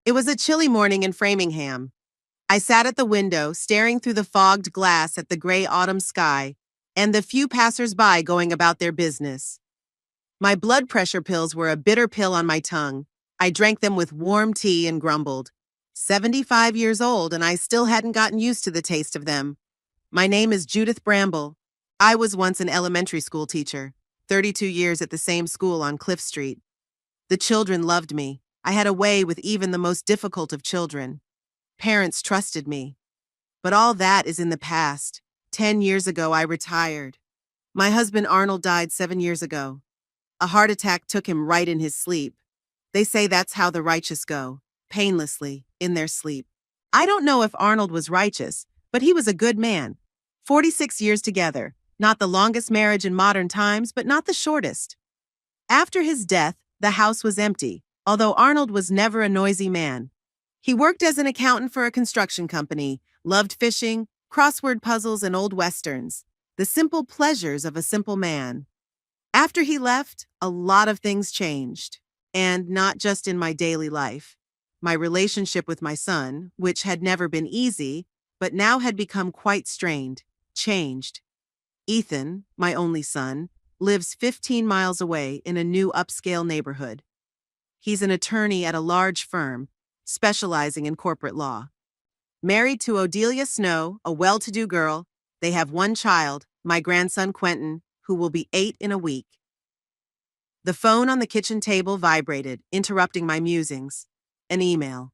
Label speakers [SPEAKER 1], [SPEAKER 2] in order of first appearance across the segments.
[SPEAKER 1] It was a chilly morning in Framingham. I sat at the window, staring through the fogged glass at the gray autumn sky and the few passers-by going about their business. My blood pressure pills were a bitter pill on my tongue. I drank them with warm tea and grumbled. 75 years old, and I still hadn't gotten used to the taste of them. My name is Judith Bramble. I was once an elementary school teacher, 32 years at the same school on Cliff Street. The children loved me. I had a way with even the most difficult of children. Parents trusted me. But all that is in the past. 10 years ago, I retired. My husband Arnold died 7 years ago. A heart attack took him right in his sleep. They say that's how the righteous go, painlessly, in their sleep. I don't know if Arnold was righteous, but he was a good man. 46 years together, not the longest marriage in modern times, but not the shortest. After his death, the house was empty, although Arnold was never a noisy man. He worked as an accountant for a construction company, loved fishing, crossword puzzles, and old westerns, the simple pleasures of a simple man. After he left, a lot of things changed, and not just in my daily life. My relationship with my son, which had never been easy, but now had become quite strained, changed. Ethan, my only son, lives 15 miles away in a new upscale neighborhood. He's an attorney at a large firm, specializing in corporate law. Married to Odelia Snow, a well-to-do girl, they have one child, my grandson Quentin, who will be 8 in a week. The phone on the kitchen table vibrated, interrupting my musings. An email.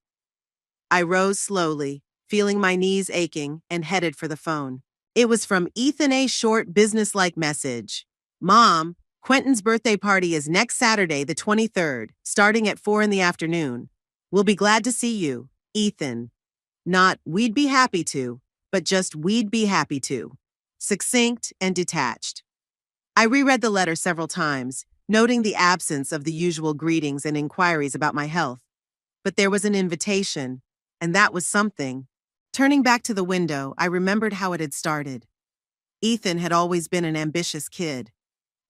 [SPEAKER 1] I rose slowly, feeling my knees aching, and headed for the phone. It was from Ethan, a short, businesslike message. Mom, Quentin's birthday party is next Saturday, the 23rd, starting at 4 in the afternoon. We'll be glad to see you, Ethan. Not, we'd be happy to, but just we'd be happy to. Succinct and detached. I reread the letter several times, noting the absence of the usual greetings and inquiries about my health. But there was an invitation, and that was something. Turning back to the window, I remembered how it had started. Ethan had always been an ambitious kid.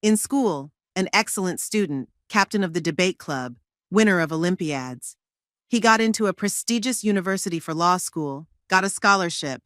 [SPEAKER 1] In school, an excellent student, captain of the debate club, winner of Olympiads. He got into a prestigious university for law school, got a scholarship.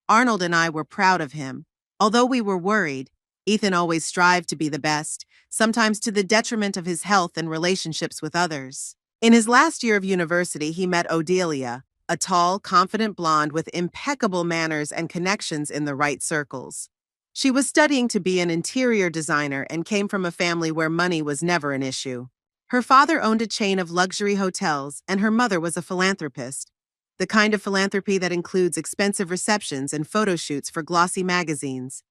[SPEAKER 1] Arnold and I were proud of him. Although we were worried, Ethan always strived to be the best, sometimes to the detriment of his health and relationships with others. In his last year of university, he met Odelia, a tall, confident blonde with impeccable manners and connections in the right circles. She was studying to be an interior designer and came from a family where money was never an issue. Her father owned a chain of luxury hotels, and her mother was a philanthropist, the kind of philanthropy that includes expensive receptions and photo shoots for glossy magazines.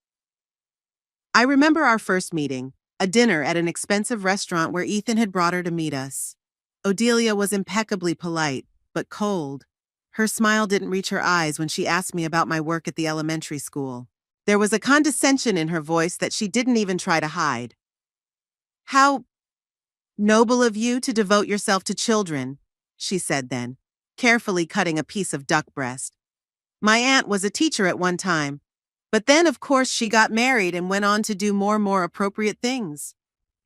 [SPEAKER 1] I remember our first meeting, a dinner at an expensive restaurant where Ethan had brought her to meet us. Odelia was impeccably polite, but cold. Her smile didn't reach her eyes when she asked me about my work at the elementary school. There was a condescension in her voice that she didn't even try to hide. How noble of you to devote yourself to children, she said then, carefully cutting a piece of duck breast. My aunt was a teacher at one time, but then, of course, she got married and went on to do more appropriate things.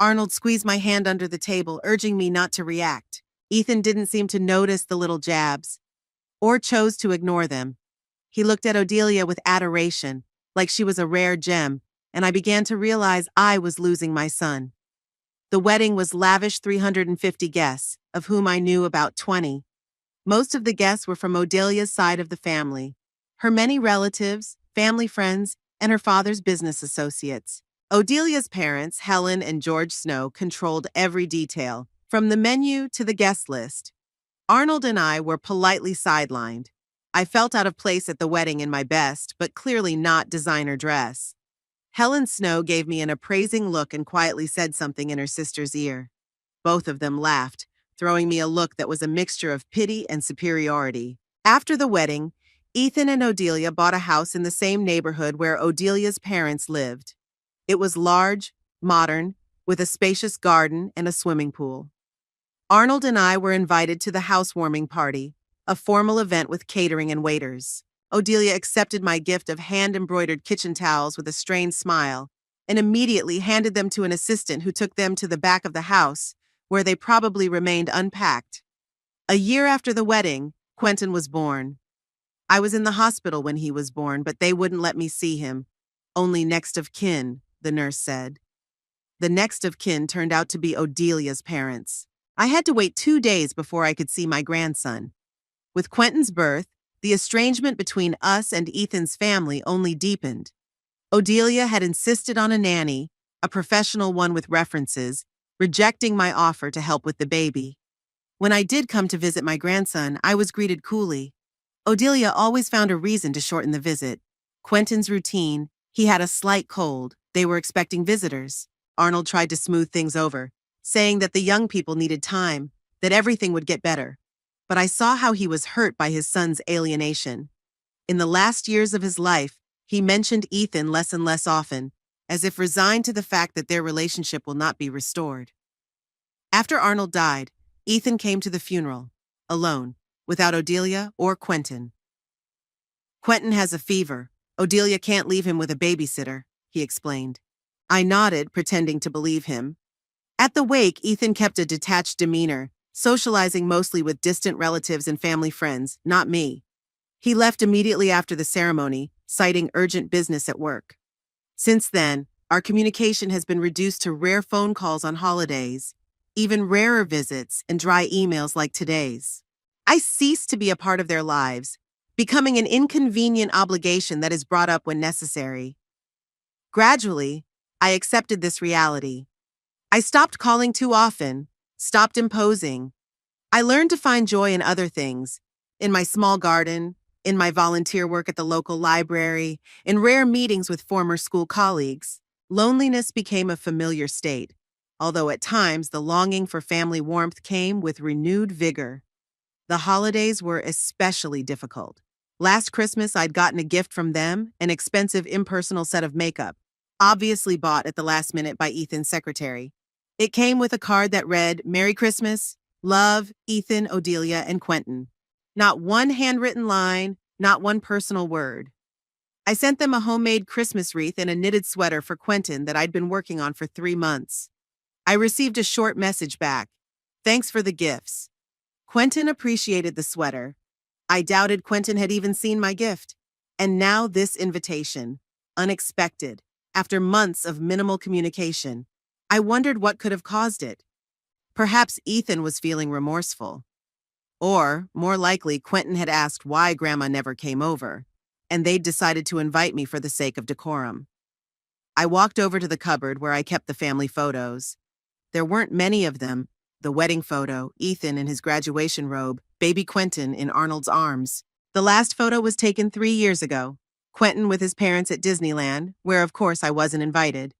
[SPEAKER 1] Arnold squeezed my hand under the table, urging me not to react. Ethan didn't seem to notice the little jabs, or chose to ignore them. He looked at Odelia with adoration, like she was a rare gem, and I began to realize I was losing my son. The wedding was lavish 350 guests, of whom I knew about 20. Most of the guests were from Odelia's side of the family. Her many relatives, family friends, and her father's business associates. Odelia's parents, Helen and George Snow, controlled every detail, from the menu to the guest list. Arnold and I were politely sidelined. I felt out of place at the wedding in my best, but clearly not designer dress. Helen Snow gave me an appraising look and quietly said something in her sister's ear. Both of them laughed, throwing me a look that was a mixture of pity and superiority. After the wedding, Ethan and Odelia bought a house in the same neighborhood where Odelia's parents lived. It was large, modern, with a spacious garden and a swimming pool. Arnold and I were invited to the housewarming party, a formal event with catering and waiters. Odelia accepted my gift of hand-embroidered kitchen towels with a strained smile and immediately handed them to an assistant who took them to the back of the house, where they probably remained unpacked. A year after the wedding, Quentin was born. I was in the hospital when he was born, but they wouldn't let me see him. Only next of kin, the nurse said. The next of kin turned out to be Odelia's parents. I had to wait 2 days before I could see my grandson. With Quentin's birth, the estrangement between us and Ethan's family only deepened. Odelia had insisted on a nanny, a professional one with references, rejecting my offer to help with the baby. When I did come to visit my grandson, I was greeted coolly. Odelia always found a reason to shorten the visit. Quentin's routine, he had a slight cold, they were expecting visitors. Arnold tried to smooth things over, saying that the young people needed time, that everything would get better. But I saw how he was hurt by his son's alienation. In the last years of his life, he mentioned Ethan less and less often, as if resigned to the fact that their relationship will not be restored. After Arnold died, Ethan came to the funeral, alone, without Odelia or Quentin. Quentin has a fever. Odelia can't leave him with a babysitter, he explained. I nodded, pretending to believe him. At the wake, Ethan kept a detached demeanor, socializing mostly with distant relatives and family friends, not me. He left immediately after the ceremony, citing urgent business at work. Since then, our communication has been reduced to rare phone calls on holidays, even rarer visits and dry emails like today's. I ceased to be a part of their lives, becoming an inconvenient obligation that is brought up when necessary. Gradually, I accepted this reality. I stopped calling too often, stopped imposing. I learned to find joy in other things, in my small garden, in my volunteer work at the local library, in rare meetings with former school colleagues. Loneliness became a familiar state, although at times the longing for family warmth came with renewed vigor. The holidays were especially difficult. Last Christmas, I'd gotten a gift from them, an expensive impersonal set of makeup, obviously bought at the last minute by Ethan's secretary. It came with a card that read, "Merry Christmas, love, Ethan, Odelia, and Quentin." Not one handwritten line, not one personal word. I sent them a homemade Christmas wreath and a knitted sweater for Quentin that I'd been working on for 3 months. I received a short message back. Thanks for the gifts. Quentin appreciated the sweater. I doubted Quentin had even seen my gift. And now this invitation. Unexpected. After months of minimal communication. I wondered what could have caused it. Perhaps Ethan was feeling remorseful. Or, more likely, Quentin had asked why Grandma never came over, and they'd decided to invite me for the sake of decorum. I walked over to the cupboard where I kept the family photos. There weren't many of them. The wedding photo, Ethan in his graduation robe, baby Quentin in Arnold's arms. The last photo was taken 3 years ago. Quentin with his parents at Disneyland, where of course I wasn't invited.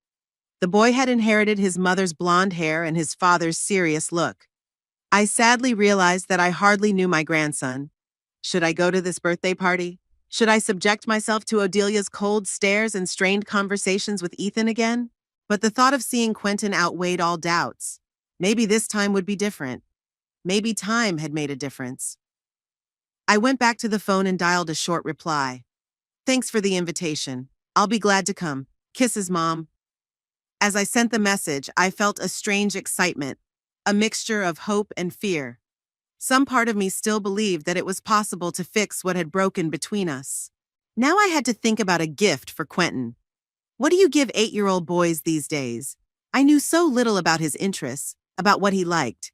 [SPEAKER 1] The boy had inherited his mother's blonde hair and his father's serious look. I sadly realized that I hardly knew my grandson. Should I go to this birthday party? Should I subject myself to Odelia's cold stares and strained conversations with Ethan again? But the thought of seeing Quentin outweighed all doubts. Maybe this time would be different. Maybe time had made a difference. I went back to the phone and dialed a short reply. Thanks for the invitation. I'll be glad to come. Kisses, Mom. As I sent the message, I felt a strange excitement, a mixture of hope and fear. Some part of me still believed that it was possible to fix what had broken between us. Now I had to think about a gift for Quentin. What do you give 8-year-old boys these days? I knew so little about his interests, about what he liked.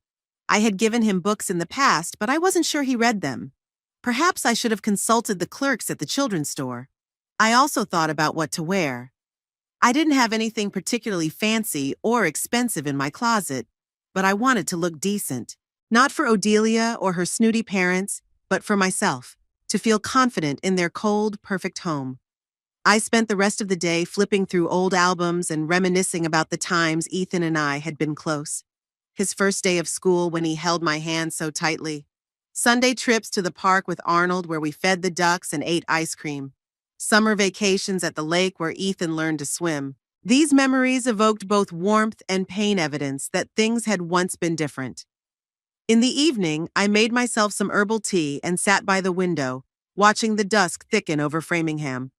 [SPEAKER 1] I had given him books in the past, but I wasn't sure he read them. Perhaps I should have consulted the clerks at the children's store. I also thought about what to wear. I didn't have anything particularly fancy or expensive in my closet, but I wanted to look decent. Not for Odelia or her snooty parents, but for myself, to feel confident in their cold, perfect home. I spent the rest of the day flipping through old albums and reminiscing about the times Ethan and I had been close. His first day of school when he held my hand so tightly. Sunday trips to the park with Arnold where we fed the ducks and ate ice cream. Summer vacations at the lake where Ethan learned to swim. These memories evoked both warmth and pain evidence that things had once been different. In the evening, I made myself some herbal tea and sat by the window, watching the dusk thicken over Framingham.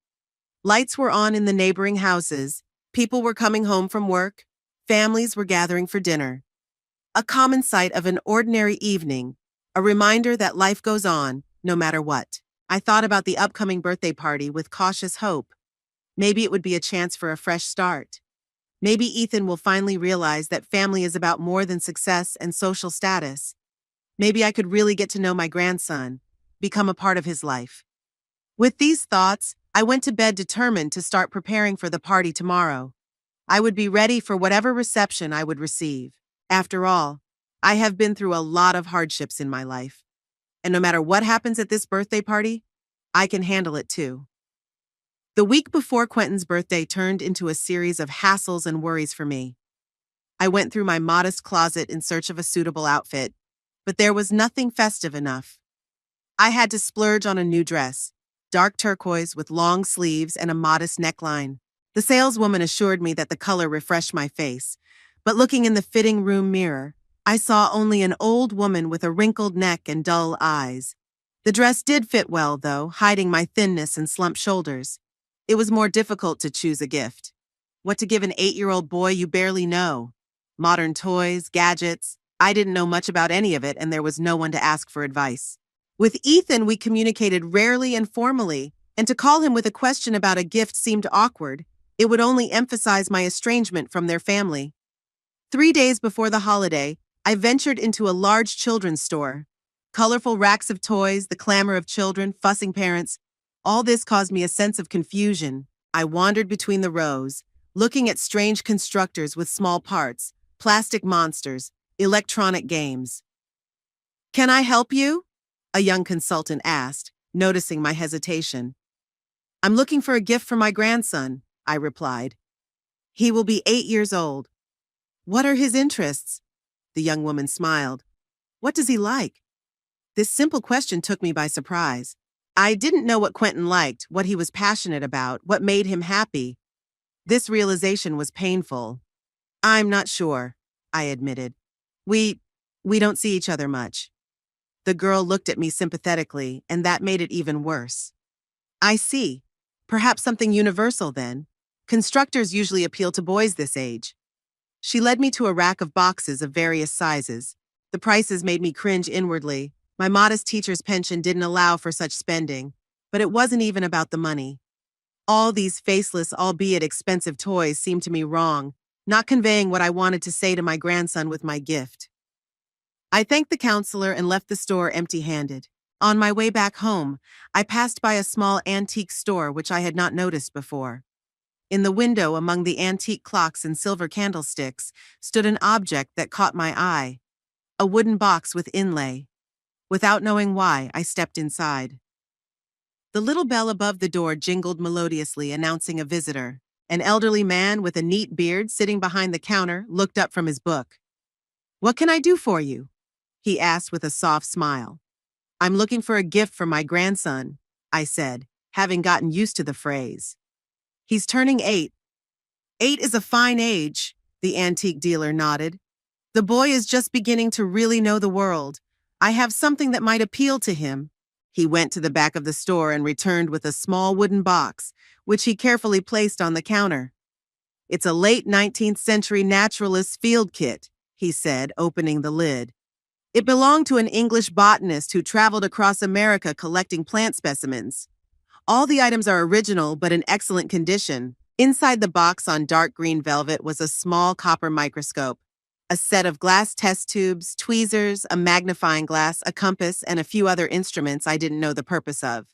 [SPEAKER 1] Lights were on in the neighboring houses, people were coming home from work, families were gathering for dinner. A common sight of an ordinary evening, A reminder that life goes on, no matter what. I thought about the upcoming birthday party with cautious hope. Maybe it would be a chance for a fresh start. Maybe Ethan will finally realize that family is about more than success and social status. Maybe I could really get to know my grandson, become a part of his life. With these thoughts, I went to bed determined to start preparing for the party tomorrow. I would be ready for whatever reception I would receive. After all, I have been through a lot of hardships in my life. And no matter what happens at this birthday party, I can handle it too. The week before Quentin's birthday turned into a series of hassles and worries for me. I went through my modest closet in search of a suitable outfit, but there was nothing festive enough. I had to splurge on a new dress, dark turquoise with long sleeves and a modest neckline. The saleswoman assured me that the color refreshed my face, but looking in the fitting room mirror, I saw only an old woman with a wrinkled neck and dull eyes. The dress did fit well, though, hiding my thinness and slumped shoulders. It was more difficult to choose a gift. What to give an 8-year-old boy you barely know? Modern toys, gadgets. I didn't know much about any of it, and there was no one to ask for advice. With Ethan, we communicated rarely and formally, and to call him with a question about a gift seemed awkward. It would only emphasize my estrangement from their family. 3 days before the holiday, I ventured into a large children's store. Colorful racks of toys, the clamor of children, fussing parents. All this caused me a sense of confusion. I wandered between the rows, looking at strange constructors with small parts, plastic monsters, electronic games. "Can I help you?" a young consultant asked, noticing my hesitation. "I'm looking for a gift for my grandson," I replied. "He will be 8 years old." "What are his interests?" The young woman smiled. "What does he like?" This simple question took me by surprise. I didn't know what Quentin liked, what he was passionate about, what made him happy. This realization was painful. "I'm not sure," I admitted. We don't see each other much." The girl looked at me sympathetically, and that made it even worse. "I see. Perhaps something universal then. Constructors usually appeal to boys this age." She led me to a rack of boxes of various sizes. The prices made me cringe inwardly. My modest teacher's pension didn't allow for such spending, but it wasn't even about the money. All these faceless, albeit expensive toys seemed to me wrong, not conveying what I wanted to say to my grandson with my gift. I thanked the counselor and left the store empty-handed. On my way back home, I passed by a small antique store which I had not noticed before. In the window, among the antique clocks and silver candlesticks, stood an object that caught my eye. A wooden box with inlay. Without knowing why, I stepped inside. The little bell above the door jingled melodiously, announcing a visitor. An elderly man with a neat beard sitting behind the counter looked up from his book. "What can I do for you?" he asked with a soft smile. "I'm looking for a gift for my grandson," I said, having gotten used to the phrase. "He's turning 8. 8 is a fine age," the antique dealer nodded. "The boy is just beginning to really know the world. I have something that might appeal to him." He went to the back of the store and returned with a small wooden box, which he carefully placed on the counter. "It's a late 19th century naturalist field kit," he said, opening the lid. "It belonged to an English botanist who traveled across America collecting plant specimens. All the items are original but in excellent condition." Inside the box on dark green velvet was a small copper microscope, a set of glass test tubes, tweezers, a magnifying glass, a compass, and a few other instruments I didn't know the purpose of.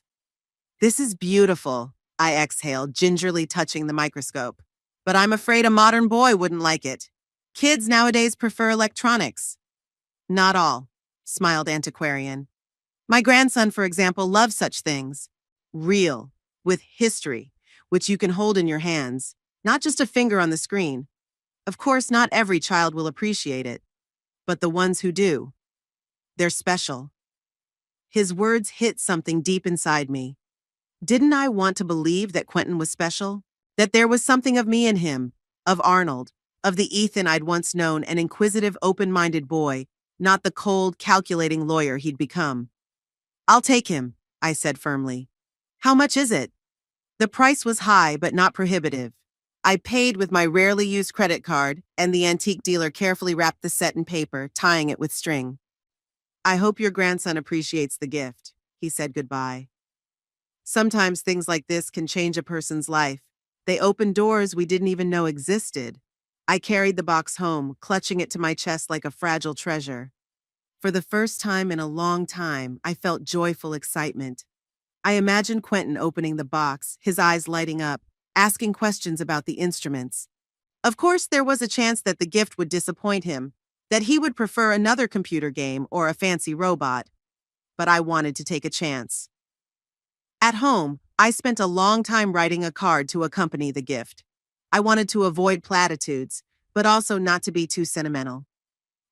[SPEAKER 1] "This is beautiful," I exhaled, gingerly touching the microscope. "But I'm afraid a modern boy wouldn't like it. Kids nowadays prefer electronics." "Not all," smiled Antiquarian. "My grandson, for example, loves such things. Real, with history, which you can hold in your hands, not just a finger on the screen. Of course, not every child will appreciate it, but the ones who do, they're special." His words hit something deep inside me. Didn't I want to believe that Quentin was special? That there was something of me in him, of Arnold, of the Ethan I'd once known, an inquisitive, open-minded boy, not the cold, calculating lawyer he'd become. "I'll take him," I said firmly. "How much is it?" The price was high, but not prohibitive. I paid with my rarely used credit card, and the antique dealer carefully wrapped the set in paper, tying it with string. I hope your grandson appreciates the gift. He said goodbye. Sometimes things like this can change a person's life. They open doors we didn't even know existed. I carried the box home, clutching it to my chest like a fragile treasure. For the first time in a long time, I felt joyful excitement. I imagined Quentin opening the box, his eyes lighting up, asking questions about the instruments. Of course, there was a chance that the gift would disappoint him, that he would prefer another computer game or a fancy robot. But I wanted to take a chance. At home, I spent a long time writing a card to accompany the gift. I wanted to avoid platitudes, but also not to be too sentimental.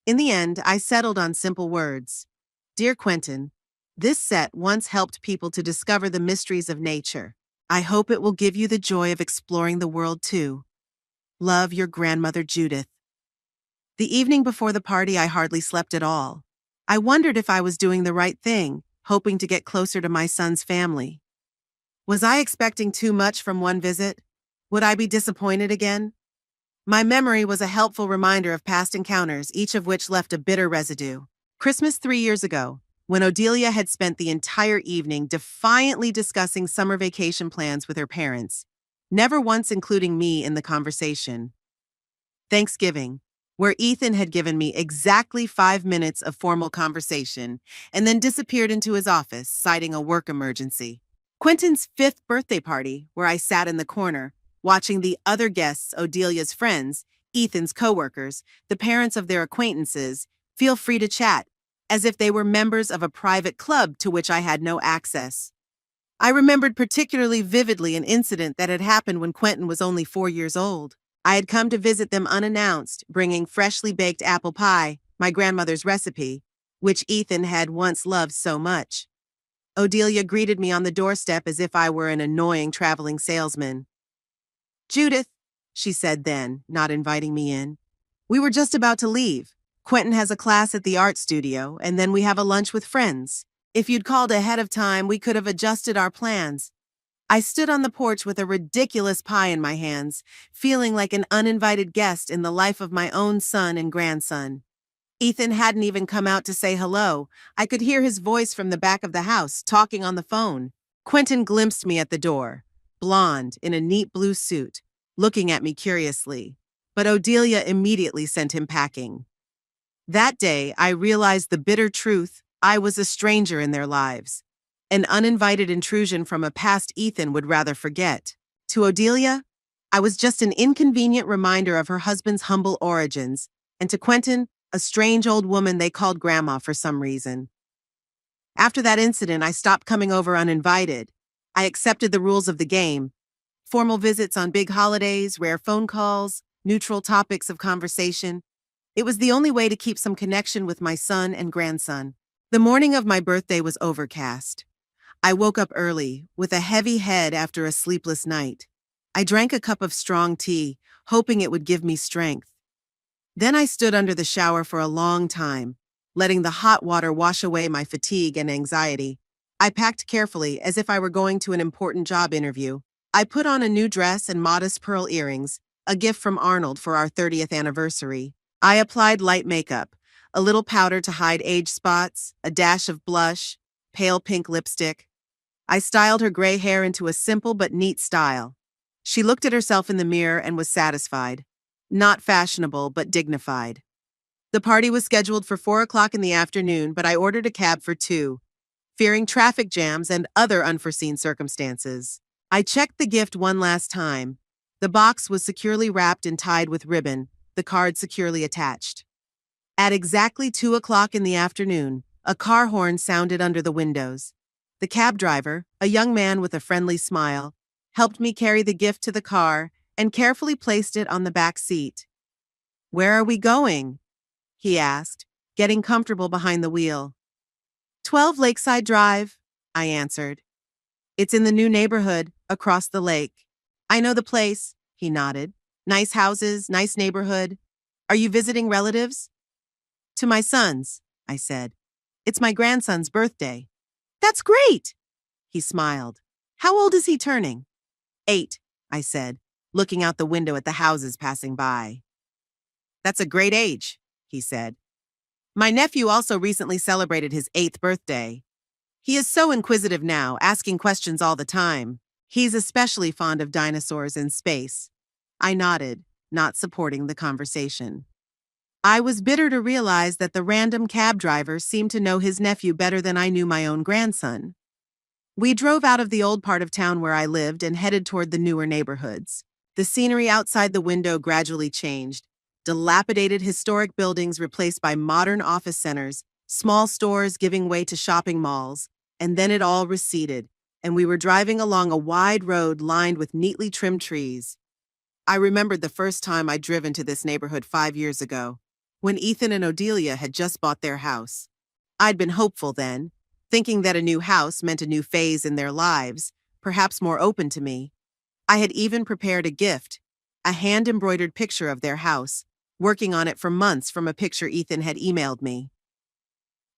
[SPEAKER 1] In the end, I settled on simple words. Dear Quentin, this set once helped people to discover the mysteries of nature. I hope it will give you the joy of exploring the world too. Love, your grandmother Judith. The evening before the party, I hardly slept at all. I wondered if I was doing the right thing, hoping to get closer to my son's family. Was I expecting too much from one visit? Would I be disappointed again? My memory was a helpful reminder of past encounters, each of which left a bitter residue. Christmas 3 years ago, when Odelia had spent the entire evening defiantly discussing summer vacation plans with her parents, never once including me in the conversation. Thanksgiving, where Ethan had given me exactly 5 minutes of formal conversation and then disappeared into his office, citing a work emergency. Quentin's 5th birthday party, where I sat in the corner, watching the other guests, Odelia's friends, Ethan's coworkers, the parents of their acquaintances, feel free to chat, as if they were members of a private club to which I had no access. I remembered particularly vividly an incident that had happened when Quentin was only 4 years old. I had come to visit them unannounced, bringing freshly baked apple pie, my grandmother's recipe, which Ethan had once loved so much. Odelia greeted me on the doorstep as if I were an annoying traveling salesman. Judith, she said then, not inviting me in. We were just about to leave. Quentin has a class at the art studio, and then we have a lunch with friends. If you'd called ahead of time, we could have adjusted our plans. I stood on the porch with a ridiculous pie in my hands, feeling like an uninvited guest in the life of my own son and grandson. Ethan hadn't even come out to say hello. I could hear his voice from the back of the house, talking on the phone. Quentin glimpsed me at the door, blonde, in a neat blue suit, looking at me curiously. But Odelia immediately sent him packing. That day, I realized the bitter truth: I was a stranger in their lives. An uninvited intrusion from a past Ethan would rather forget. To Odelia, I was just an inconvenient reminder of her husband's humble origins, and to Quentin, a strange old woman they called Grandma for some reason. After that incident, I stopped coming over uninvited. I accepted the rules of the game: formal visits on big holidays, rare phone calls, neutral topics of conversation. It was the only way to keep some connection with my son and grandson. The morning of my birthday was overcast. I woke up early, with a heavy head after a sleepless night. I drank a cup of strong tea, hoping it would give me strength. Then I stood under the shower for a long time, letting the hot water wash away my fatigue and anxiety. I packed carefully, as if I were going to an important job interview. I put on a new dress and modest pearl earrings, a gift from Arnold for our 30th anniversary. I applied light makeup, a little powder to hide age spots, a dash of blush, pale pink lipstick. I styled her gray hair into a simple but neat style. She looked at herself in the mirror and was satisfied. Not fashionable, but dignified. The party was scheduled for 4 o'clock in the afternoon, but I ordered a cab for 2, fearing traffic jams and other unforeseen circumstances. I checked the gift one last time. The box was securely wrapped and tied with ribbon, the card securely attached. At exactly 2 o'clock in the afternoon, a car horn sounded under the windows. The cab driver, a young man with a friendly smile, helped me carry the gift to the car and carefully placed it on the back seat. "Where are we going?" he asked, getting comfortable behind the wheel. 12 Lakeside Drive, I answered. It's in the new neighborhood, across the lake. I know the place, he nodded. Nice houses, nice neighborhood. Are you visiting relatives? To my son's, I said. It's my grandson's birthday. That's great, he smiled. How old is he turning? 8, I said, looking out the window at the houses passing by. That's a great age, he said. My nephew also recently celebrated his 8th birthday. He is so inquisitive now, asking questions all the time. He's especially fond of dinosaurs and space. I nodded, not supporting the conversation. I was bitter to realize that the random cab driver seemed to know his nephew better than I knew my own grandson. We drove out of the old part of town where I lived and headed toward the newer neighborhoods. The scenery outside the window gradually changed. Dilapidated historic buildings replaced by modern office centers, small stores giving way to shopping malls, and then it all receded, and we were driving along a wide road lined with neatly trimmed trees. I remembered the first time I'd driven to this neighborhood 5 years ago, when Ethan and Odelia had just bought their house. I'd been hopeful then, thinking that a new house meant a new phase in their lives, perhaps more open to me. I had even prepared a gift, a hand-embroidered picture of their house, working on it for months from a picture Ethan had emailed me.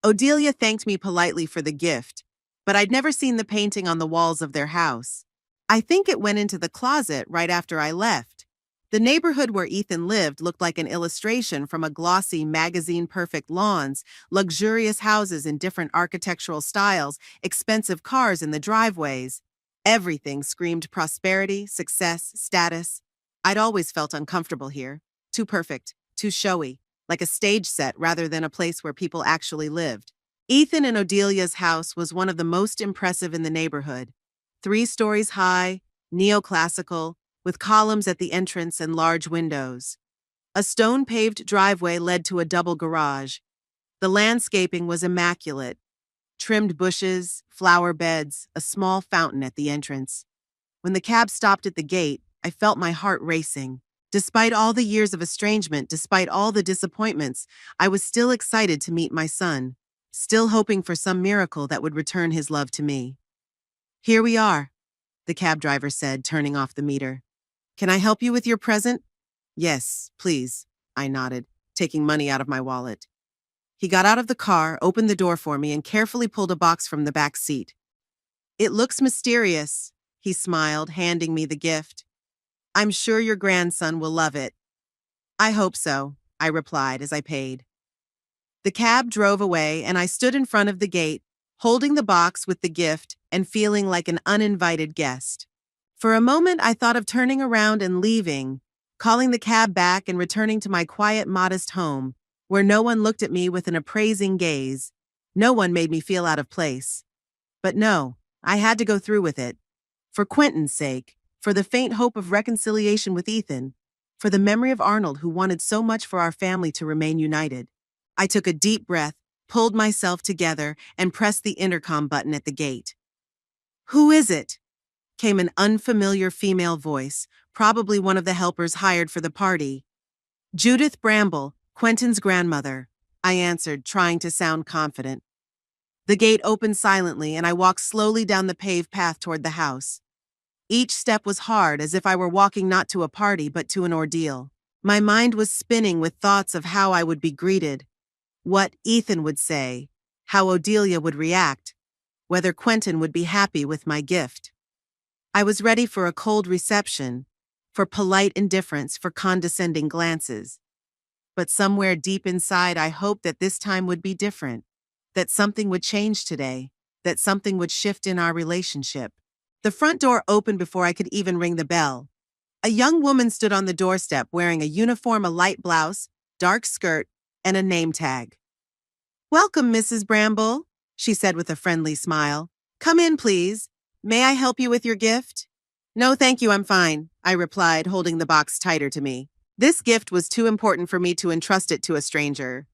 [SPEAKER 1] Odelia thanked me politely for the gift, but I'd never seen the painting on the walls of their house. I think it went into the closet right after I left. The neighborhood where Ethan lived looked like an illustration from a glossy magazine-perfect lawns, luxurious houses in different architectural styles, expensive cars in the driveways. Everything screamed prosperity, success, status. I'd always felt uncomfortable here. Too perfect, too showy, like a stage set rather than a place where people actually lived. Ethan and Odelia's house was one of the most impressive in the neighborhood. 3 stories high, neoclassical, with columns at the entrance and large windows. A stone-paved driveway led to a double garage. The landscaping was immaculate. Trimmed bushes, flower beds, a small fountain at the entrance. When the cab stopped at the gate, I felt my heart racing. Despite all the years of estrangement, despite all the disappointments, I was still excited to meet my son, still hoping for some miracle that would return his love to me. "Here we are," the cab driver said, turning off the meter. "Can I help you with your present?" "Yes, please," I nodded, taking money out of my wallet. He got out of the car, opened the door for me, and carefully pulled a box from the back seat. "It looks mysterious," he smiled, handing me the gift. "I'm sure your grandson will love it." "I hope so," I replied as I paid. The cab drove away, and I stood in front of the gate, holding the box with the gift and feeling like an uninvited guest. For a moment, I thought of turning around and leaving, calling the cab back and returning to my quiet, modest home, where no one looked at me with an appraising gaze. No one made me feel out of place. But no, I had to go through with it. For Quentin's sake, for the faint hope of reconciliation with Ethan, for the memory of Arnold who wanted so much for our family to remain united. I took a deep breath, pulled myself together, and pressed the intercom button at the gate. "Who is it?" came an unfamiliar female voice, probably one of the helpers hired for the party. "Judith Bramble, Quentin's grandmother," I answered, trying to sound confident. The gate opened silently, and I walked slowly down the paved path toward the house. Each step was hard, as if I were walking not to a party, but to an ordeal. My mind was spinning with thoughts of how I would be greeted, what Ethan would say, how Odelia would react, whether Quentin would be happy with my gift. I was ready for a cold reception, for polite indifference, for condescending glances. But somewhere deep inside, I hoped that this time would be different, that something would change today, that something would shift in our relationship. The front door opened before I could even ring the bell. A young woman stood on the doorstep wearing a uniform, a light blouse, dark skirt, and a name tag. "Welcome, Mrs. Bramble," she said with a friendly smile. "Come in, please. May I help you with your gift?" "No, thank you, I'm fine," I replied, holding the box tighter to me. This gift was too important for me to entrust it to a stranger.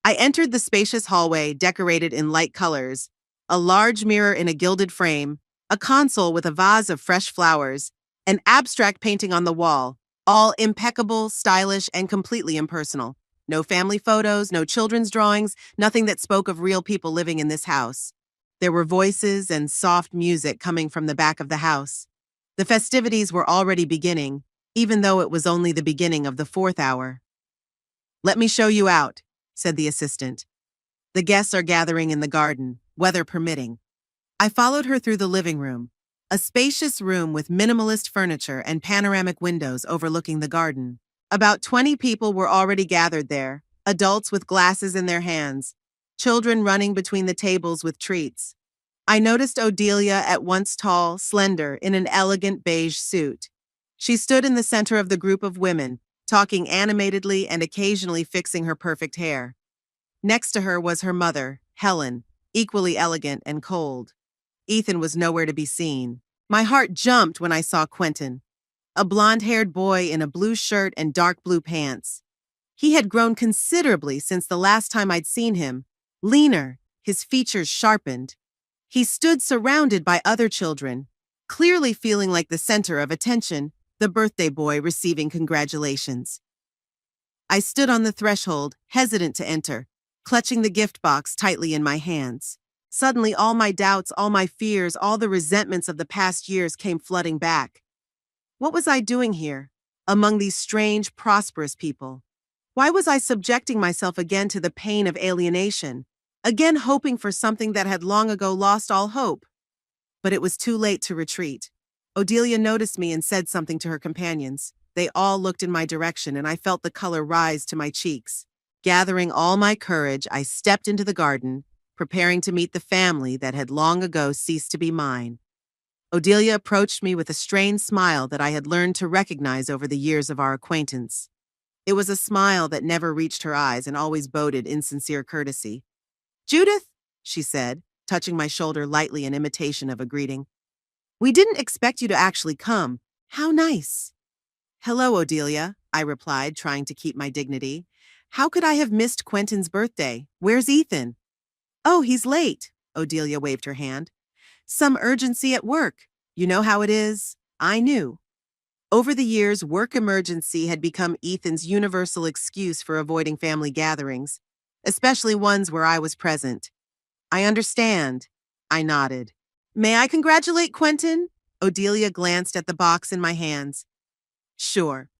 [SPEAKER 1] I entered the spacious hallway, decorated in light colors, a large mirror in a gilded frame, a console with a vase of fresh flowers, an abstract painting on the wall, all impeccable, stylish, and completely impersonal. No family photos, no children's drawings, nothing that spoke of real people living in this house. There were voices and soft music coming from the back of the house. The festivities were already beginning, even though it was only the beginning of the 4th hour. "Let me show you out," said the assistant. "The guests are gathering in the garden, weather permitting." I followed her through the living room, a spacious room with minimalist furniture and panoramic windows overlooking the garden. About 20 people were already gathered there, adults with glasses in their hands, children running between the tables with treats. I noticed Odelia, at once tall, slender, in an elegant beige suit. She stood in the center of the group of women, talking animatedly and occasionally fixing her perfect hair. Next to her was her mother, Helen, equally elegant and cold. Ethan was nowhere to be seen. My heart jumped when I saw Quentin, a blonde-haired boy in a blue shirt and dark blue pants. He had grown considerably since the last time I'd seen him, leaner, his features sharpened. He stood surrounded by other children, clearly feeling like the center of attention, the birthday boy receiving congratulations. I stood on the threshold, hesitant to enter, clutching the gift box tightly in my hands. Suddenly, all my doubts, all my fears, all the resentments of the past years came flooding back. What was I doing here, among these strange, prosperous people? Why was I subjecting myself again to the pain of alienation, again hoping for something that had long ago lost all hope? But it was too late to retreat. Odelia noticed me and said something to her companions. They all looked in my direction, and I felt the color rise to my cheeks. Gathering all my courage, I stepped into the garden, preparing to meet the family that had long ago ceased to be mine. Odelia approached me with a strained smile that I had learned to recognize over the years of our acquaintance. It was a smile that never reached her eyes and always boded insincere courtesy. "Judith," she said, touching my shoulder lightly in imitation of a greeting. "We didn't expect you to actually come. How nice." "Hello, Odelia," I replied, trying to keep my dignity. "How could I have missed Quentin's birthday? Where's Ethan?" "Oh, he's late." Odelia waved her hand. "Some urgency at work. You know how it is." I knew. Over the years, work emergency had become Ethan's universal excuse for avoiding family gatherings, especially ones where I was present. "I understand." I nodded. "May I congratulate Quentin?" Odelia glanced at the box in my hands. "Sure.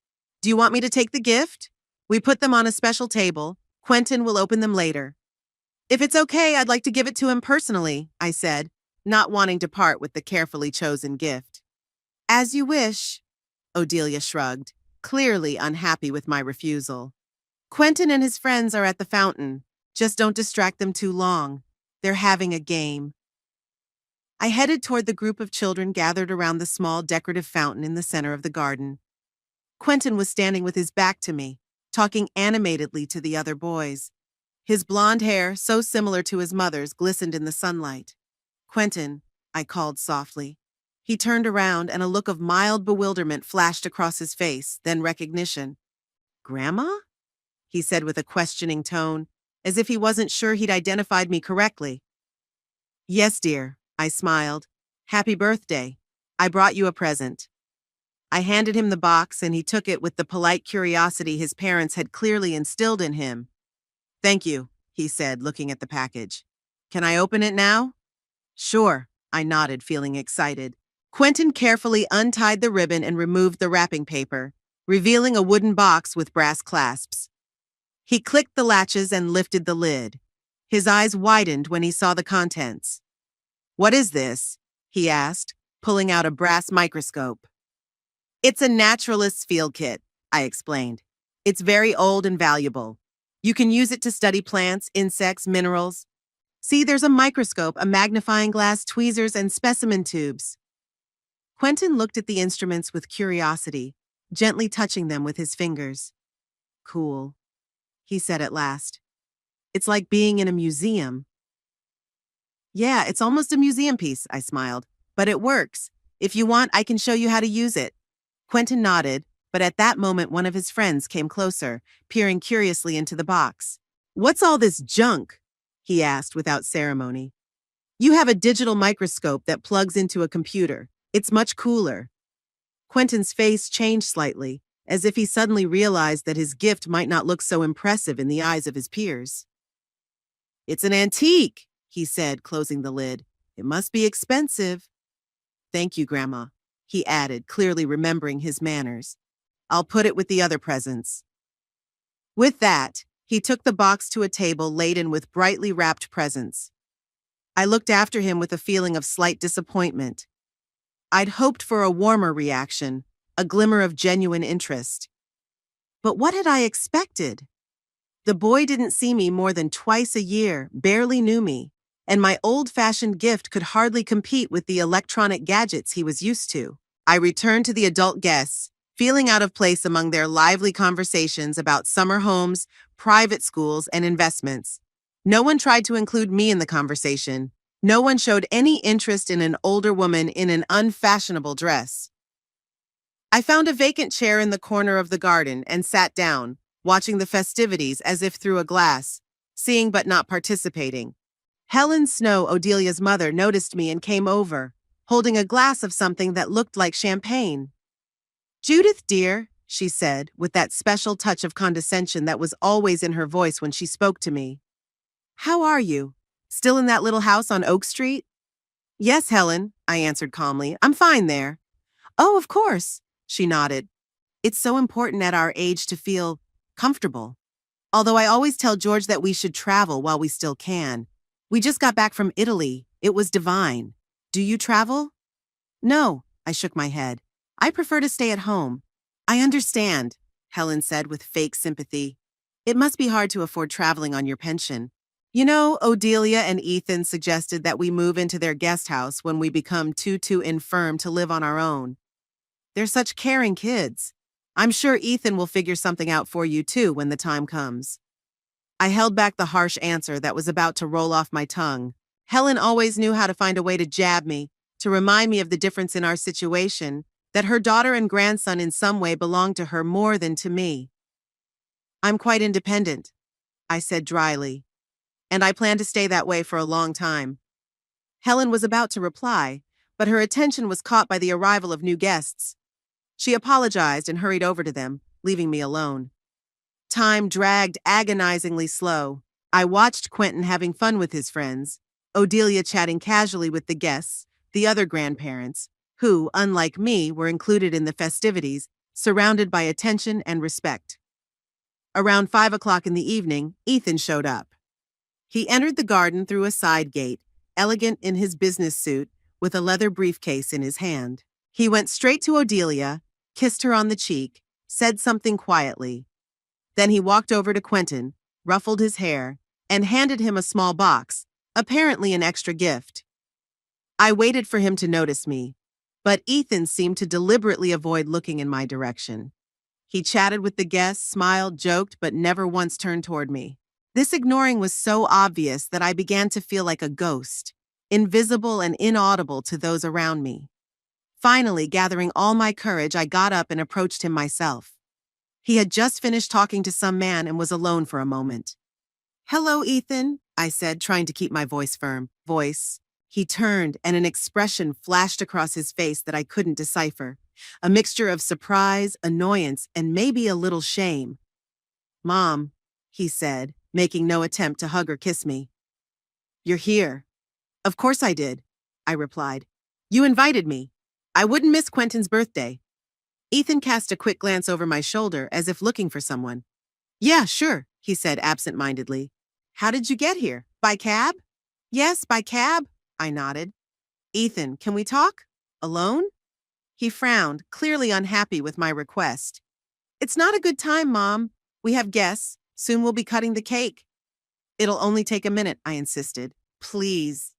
[SPEAKER 1] Do you want me to take the gift? We put them on a special table. Quentin will open them later." "If it's okay, I'd like to give it to him personally," I said, not wanting to part with the carefully chosen gift. "As you wish." Odelia shrugged, clearly unhappy with my refusal. "Quentin and his friends are at the fountain. Just don't distract them too long. They're having a game." I headed toward the group of children gathered around the small decorative fountain in the center of the garden. Quentin was standing with his back to me, talking animatedly to the other boys. His blonde hair, so similar to his mother's, glistened in the sunlight. "Quentin," I called softly. He turned around, and a look of mild bewilderment flashed across his face, then recognition. "Grandma?" he said with a questioning tone, as if he wasn't sure he'd identified me correctly. "Yes, dear," I smiled. "Happy birthday. I brought you a present." I handed him the box, and he took it with the polite curiosity his parents had clearly instilled in him. "Thank you," he said, looking at the package. "Can I open it now?" "Sure," I nodded, feeling excited. Quentin carefully untied the ribbon and removed the wrapping paper, revealing a wooden box with brass clasps. He clicked the latches and lifted the lid. His eyes widened when he saw the contents. "What is this?" he asked, pulling out a brass microscope. "It's a naturalist's field kit," I explained. "It's very old and valuable. You can use it to study plants, insects, minerals. See, there's a microscope, a magnifying glass, tweezers, and specimen tubes." Quentin looked at the instruments with curiosity, gently touching them with his fingers. "Cool," he said at last. "It's like being in a museum." "Yeah, it's almost a museum piece," I smiled. "But it works. If you want, I can show you how to use it." Quentin nodded, but at that moment one of his friends came closer, peering curiously into the box. "What's all this junk?" he asked without ceremony. "You have a digital microscope that plugs into a computer. It's much cooler." Quentin's face changed slightly, as if he suddenly realized that his gift might not look so impressive in the eyes of his peers. "It's an antique," he said, closing the lid. "It must be expensive." "Thank you, Grandma," he added, clearly remembering his manners. "I'll put it with the other presents." With that, he took the box to a table laden with brightly wrapped presents. I looked after him with a feeling of slight disappointment. I'd hoped for a warmer reaction, a glimmer of genuine interest. But what had I expected? The boy didn't see me more than twice a year, barely knew me, and my old-fashioned gift could hardly compete with the electronic gadgets he was used to. I returned to the adult guests, feeling out of place among their lively conversations about summer homes, private schools, and investments. No one tried to include me in the conversation. No one showed any interest in an older woman in an unfashionable dress. I found a vacant chair in the corner of the garden and sat down, watching the festivities as if through a glass, seeing but not participating. Helen Snow, Odelia's mother, noticed me and came over, holding a glass of something that looked like champagne. "Judith, dear," she said, with that special touch of condescension that was always in her voice when she spoke to me. "How are you? Still in that little house on Oak Street?" "Yes, Helen," I answered calmly. "I'm fine there." "Oh, of course," she nodded. "It's so important at our age to feel comfortable. Although I always tell George that we should travel while we still can. We just got back from Italy. It was divine. Do you travel?" "No," I shook my head. "I prefer to stay at home." "I understand," Helen said with fake sympathy. "It must be hard to afford traveling on your pension. You know, Odelia and Ethan suggested that we move into their guest house when we become too infirm to live on our own. They're such caring kids. I'm sure Ethan will figure something out for you too when the time comes." I held back the harsh answer that was about to roll off my tongue. Helen always knew how to find a way to jab me, to remind me of the difference in our situation, that her daughter and grandson in some way belonged to her more than to me. "I'm quite independent," I said dryly, "and I plan to stay that way for a long time." Helen was about to reply, but her attention was caught by the arrival of new guests. She apologized and hurried over to them, leaving me alone. Time dragged agonizingly slow. I watched Quentin having fun with his friends, Odelia chatting casually with the guests, the other grandparents, who, unlike me, were included in the festivities, surrounded by attention and respect. Around 5 o'clock in the evening, Ethan showed up. He entered the garden through a side gate, elegant in his business suit, with a leather briefcase in his hand. He went straight to Odelia, kissed her on the cheek, said something quietly. Then he walked over to Quentin, ruffled his hair, and handed him a small box, apparently an extra gift. I waited for him to notice me, but Ethan seemed to deliberately avoid looking in my direction. He chatted with the guests, smiled, joked, but never once turned toward me. This ignoring was so obvious that I began to feel like a ghost, invisible and inaudible to those around me. Finally, gathering all my courage, I got up and approached him myself. He had just finished talking to some man and was alone for a moment. "Hello, Ethan," I said, trying to keep my voice firm. He turned, and an expression flashed across his face that I couldn't decipher, a mixture of surprise, annoyance, and maybe a little shame. "Mom," he said, making no attempt to hug or kiss me. "You're here." "Of course I did," I replied. "You invited me. I wouldn't miss Quentin's birthday." Ethan cast a quick glance over my shoulder as if looking for someone. "Yeah, sure," he said absent-mindedly. "How did you get here? By cab?" "Yes, by cab," I nodded. "Ethan, can we talk? Alone?" He frowned, clearly unhappy with my request. "It's not a good time, Mom. We have guests. Soon we'll be cutting the cake." "It'll only take a minute," I insisted. "Please."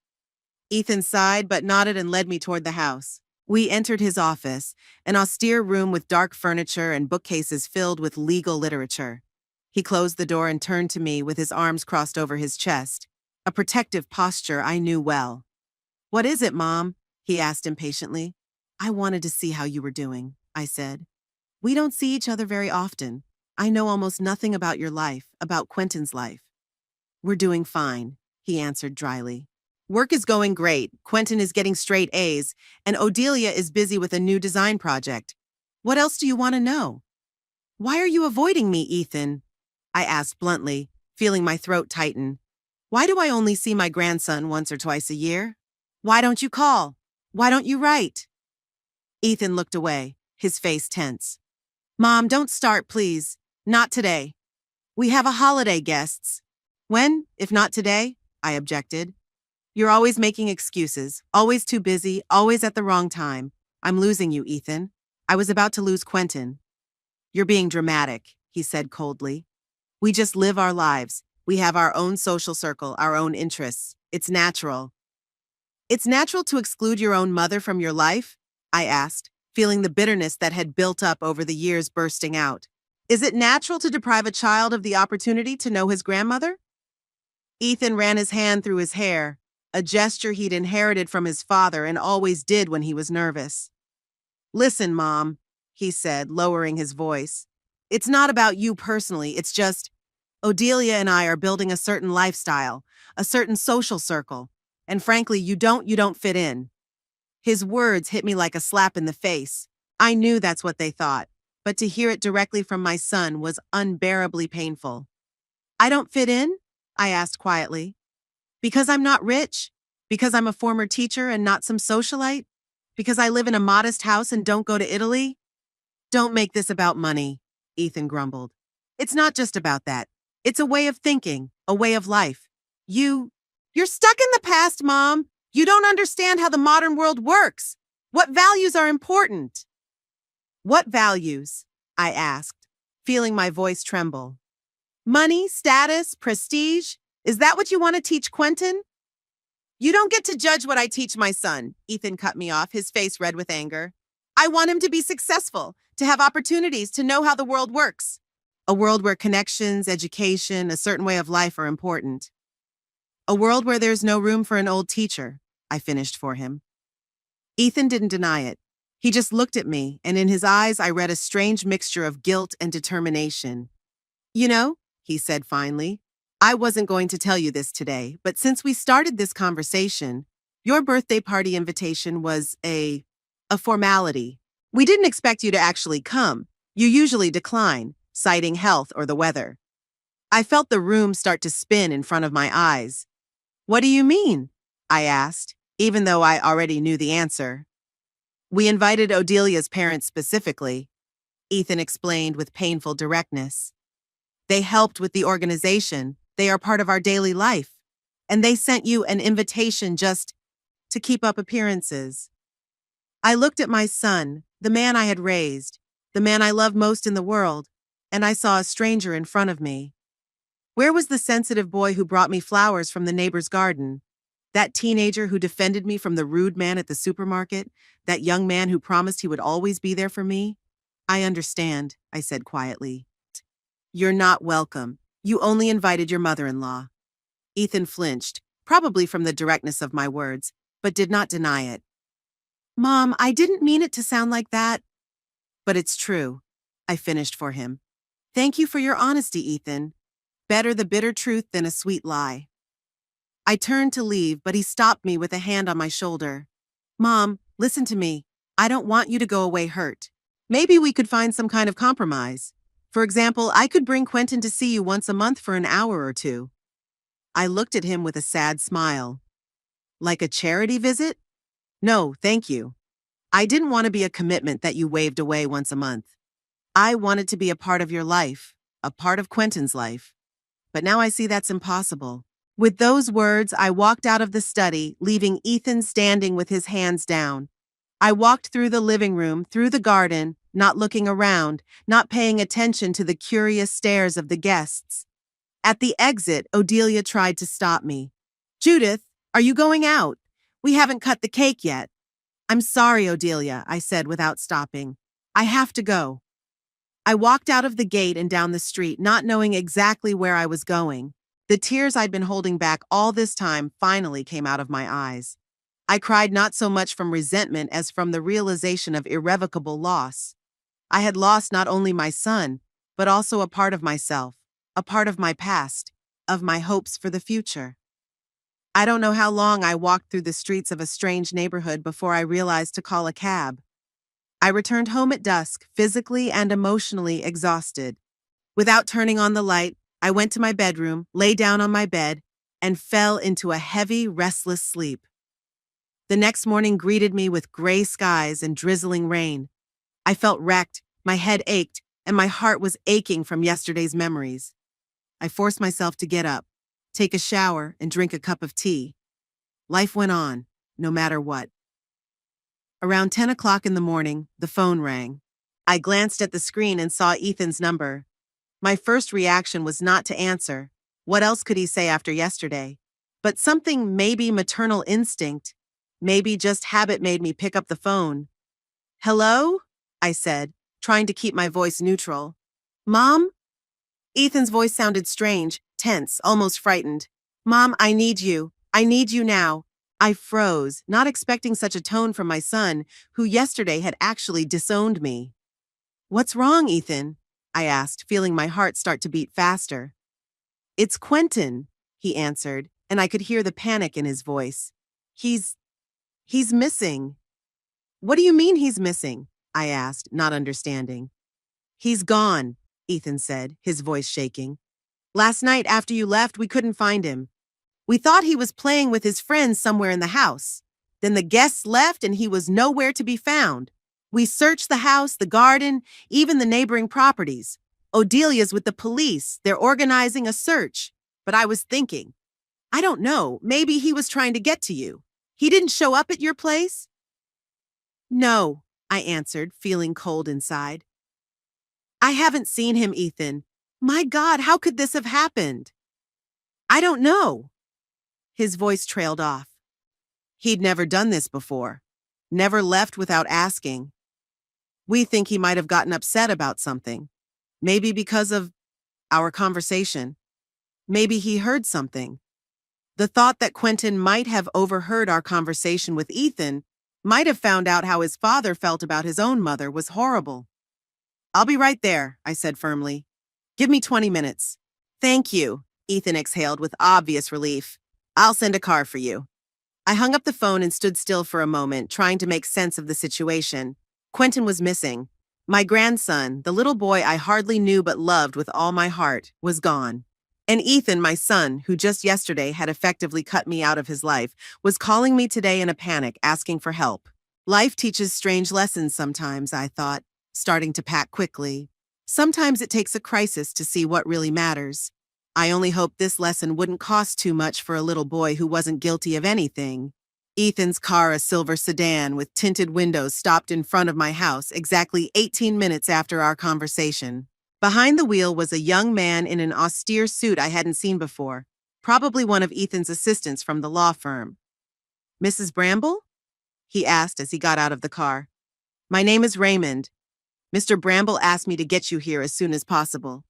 [SPEAKER 1] Ethan sighed but nodded and led me toward the house. We entered his office, an austere room with dark furniture and bookcases filled with legal literature. He closed the door and turned to me with his arms crossed over his chest, a protective posture I knew well. "What is it, Mom?" he asked impatiently. "I wanted to see how you were doing," I said. "We don't see each other very often. I know almost nothing about your life, about Quentin's life." "We're doing fine," he answered dryly. "Work is going great, Quentin is getting straight A's, and Odelia is busy with a new design project. What else do you want to know?" "Why are you avoiding me, Ethan?" I asked bluntly, feeling my throat tighten. "Why do I only see my grandson once or twice a year? Why don't you call? Why don't you write?" Ethan looked away, his face tense. "Mom, don't start, please. Not today. We have a holiday, guests." "When, if not today?" I objected. "You're always making excuses, always too busy, always at the wrong time. I'm losing you, Ethan. I was about to lose Quentin." "You're being dramatic," he said coldly. We just live our lives. We have our own social circle, our own interests. It's natural. It's natural to exclude your own mother from your life? I asked, feeling the bitterness that had built up over the years bursting out. Is it natural to deprive a child of the opportunity to know his grandmother? Ethan ran his hand through his hair, a gesture he'd inherited from his father and always did when he was nervous. Listen, Mom, he said, lowering his voice. It's not about you personally, it's just, Odelia and I are building a certain lifestyle, a certain social circle, and frankly, you don't fit in. His words hit me like a slap in the face. I knew that's what they thought, but to hear it directly from my son was unbearably painful. I don't fit in? I asked quietly. Because I'm not rich? Because I'm a former teacher and not some socialite? Because I live in a modest house and don't go to Italy? Don't make this about money, Ethan grumbled. It's not just about that. It's a way of thinking, a way of life. You're stuck in the past, Mom. You don't understand how the modern world works. What values are important? What values? I asked, feeling my voice tremble. Money, status, prestige? Is that what you want to teach Quentin? You don't get to judge what I teach my son, Ethan cut me off, his face red with anger. I want him to be successful, to have opportunities, to know how the world works. A world where connections, education, a certain way of life are important. A world where there's no room for an old teacher, I finished for him. Ethan didn't deny it. He just looked at me, and in his eyes I read a strange mixture of guilt and determination. You know, he said finally, I wasn't going to tell you this today, but since we started this conversation, your birthday party invitation was a formality. We didn't expect you to actually come. You usually decline, citing health or the weather. I felt the room start to spin in front of my eyes. What do you mean? I asked, even though I already knew the answer. We invited Odelia's parents specifically, Ethan explained with painful directness. They helped with the organization. They are part of our daily life. And they sent you an invitation just to keep up appearances. I looked at my son, the man I had raised, the man I loved most in the world, and I saw a stranger in front of me. Where was the sensitive boy who brought me flowers from the neighbor's garden? That teenager who defended me from the rude man at the supermarket? That young man who promised he would always be there for me? I understand, I said quietly. You're not welcome. You only invited your mother-in-law. Ethan flinched, probably from the directness of my words, but did not deny it. Mom, I didn't mean it to sound like that. But it's true, I finished for him. Thank you for your honesty, Ethan. Better the bitter truth than a sweet lie. I turned to leave, but he stopped me with a hand on my shoulder. Mom, listen to me. I don't want you to go away hurt. Maybe we could find some kind of compromise. For example, I could bring Quentin to see you once a month for an hour or two. I looked at him with a sad smile. Like a charity visit? No, thank you. I didn't want to be a commitment that you waved away once a month. I wanted to be a part of your life, a part of Quentin's life. But now I see that's impossible. With those words, I walked out of the study, leaving Ethan standing with his hands down. I walked through the living room, through the garden, not looking around, not paying attention to the curious stares of the guests. At the exit, Odelia tried to stop me. Judith, are you going out? We haven't cut the cake yet. I'm sorry, Odelia, I said without stopping. I have to go. I walked out of the gate and down the street, not knowing exactly where I was going. The tears I'd been holding back all this time finally came out of my eyes. I cried not so much from resentment as from the realization of irrevocable loss. I had lost not only my son, but also a part of myself, a part of my past, of my hopes for the future. I don't know how long I walked through the streets of a strange neighborhood before I realized to call a cab. I returned home at dusk, physically and emotionally exhausted. Without turning on the light, I went to my bedroom, lay down on my bed, and fell into a heavy, restless sleep. The next morning greeted me with gray skies and drizzling rain. I felt wrecked, my head ached, and my heart was aching from yesterday's memories. I forced myself to get up, take a shower, and drink a cup of tea. Life went on, no matter what. Around 10 o'clock in the morning, the phone rang. I glanced at the screen and saw Ethan's number. My first reaction was not to answer. What else could he say after yesterday? But something, maybe maternal instinct, maybe just habit, made me pick up the phone. "Hello?" I said, trying to keep my voice neutral. "Mom?" Ethan's voice sounded strange, tense, almost frightened. "Mom, I need you. I need you now." I froze, not expecting such a tone from my son, who yesterday had actually disowned me. "What's wrong, Ethan?" I asked, feeling my heart start to beat faster. "It's Quentin," he answered, and I could hear the panic in his voice. He's missing." "What do you mean he's missing?" I asked, not understanding. "He's gone," Ethan said, his voice shaking. "Last night after you left, we couldn't find him. We thought he was playing with his friends somewhere in the house. Then the guests left and he was nowhere to be found. We searched the house, the garden, even the neighboring properties. Odelia's with the police. They're organizing a search. But I was thinking, I don't know, maybe he was trying to get to you. He didn't show up at your place?" "No," I answered, feeling cold inside. "I haven't seen him, Ethan. My God, how could this have happened?" "I don't know." His voice trailed off. He'd never done this before. Never left without asking. We think he might have gotten upset about something. Maybe because of our conversation. Maybe he heard something. The thought that Quentin might have overheard our conversation with Ethan, might have found out how his father felt about his own mother, was horrible. "I'll be right there," I said firmly. "Give me 20 minutes. "Thank you," Ethan exhaled with obvious relief. "I'll send a car for you." I hung up the phone and stood still for a moment, trying to make sense of the situation. Quentin was missing. My grandson, the little boy I hardly knew but loved with all my heart, was gone. And Ethan, my son, who just yesterday had effectively cut me out of his life, was calling me today in a panic, asking for help. Life teaches strange lessons sometimes, I thought, starting to pack quickly. Sometimes it takes a crisis to see what really matters. I only hoped this lesson wouldn't cost too much for a little boy who wasn't guilty of anything. Ethan's car, a silver sedan with tinted windows, stopped in front of my house exactly 18 minutes after our conversation. Behind the wheel was a young man in an austere suit I hadn't seen before, probably one of Ethan's assistants from the law firm. "Mrs. Bramble?" he asked as he got out of the car. "My name is Raymond. Mr. Bramble asked me to get you here as soon as possible."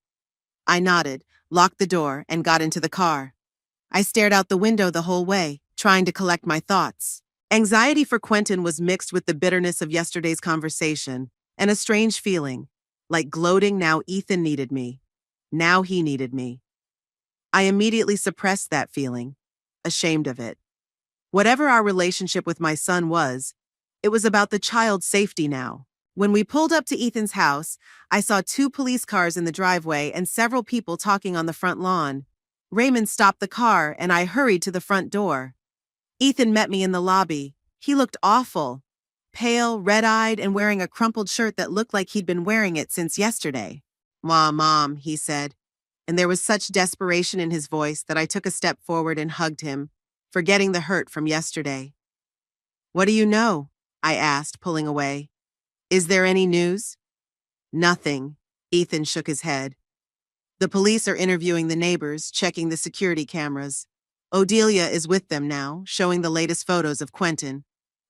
[SPEAKER 1] I nodded, locked the door, and got into the car. I stared out the window the whole way, trying to collect my thoughts. Anxiety for Quentin was mixed with the bitterness of yesterday's conversation, and a strange feeling, like gloating now Ethan needed me. Now he needed me. I immediately suppressed that feeling, ashamed of it. Whatever our relationship with my son was, it was about the child's safety now. When we pulled up to Ethan's house, I saw 2 police cars in the driveway and several people talking on the front lawn. Raymond stopped the car and I hurried to the front door. Ethan met me in the lobby. He looked awful. Pale, red-eyed, and wearing a crumpled shirt that looked like he'd been wearing it since yesterday. Mom," he said, and there was such desperation in his voice that I took a step forward and hugged him, forgetting the hurt from yesterday. "What do you know?" I asked, pulling away. "Is there any news?" "Nothing," Ethan shook his head. "The police are interviewing the neighbors, checking the security cameras. Odelia is with them now, showing the latest photos of Quentin.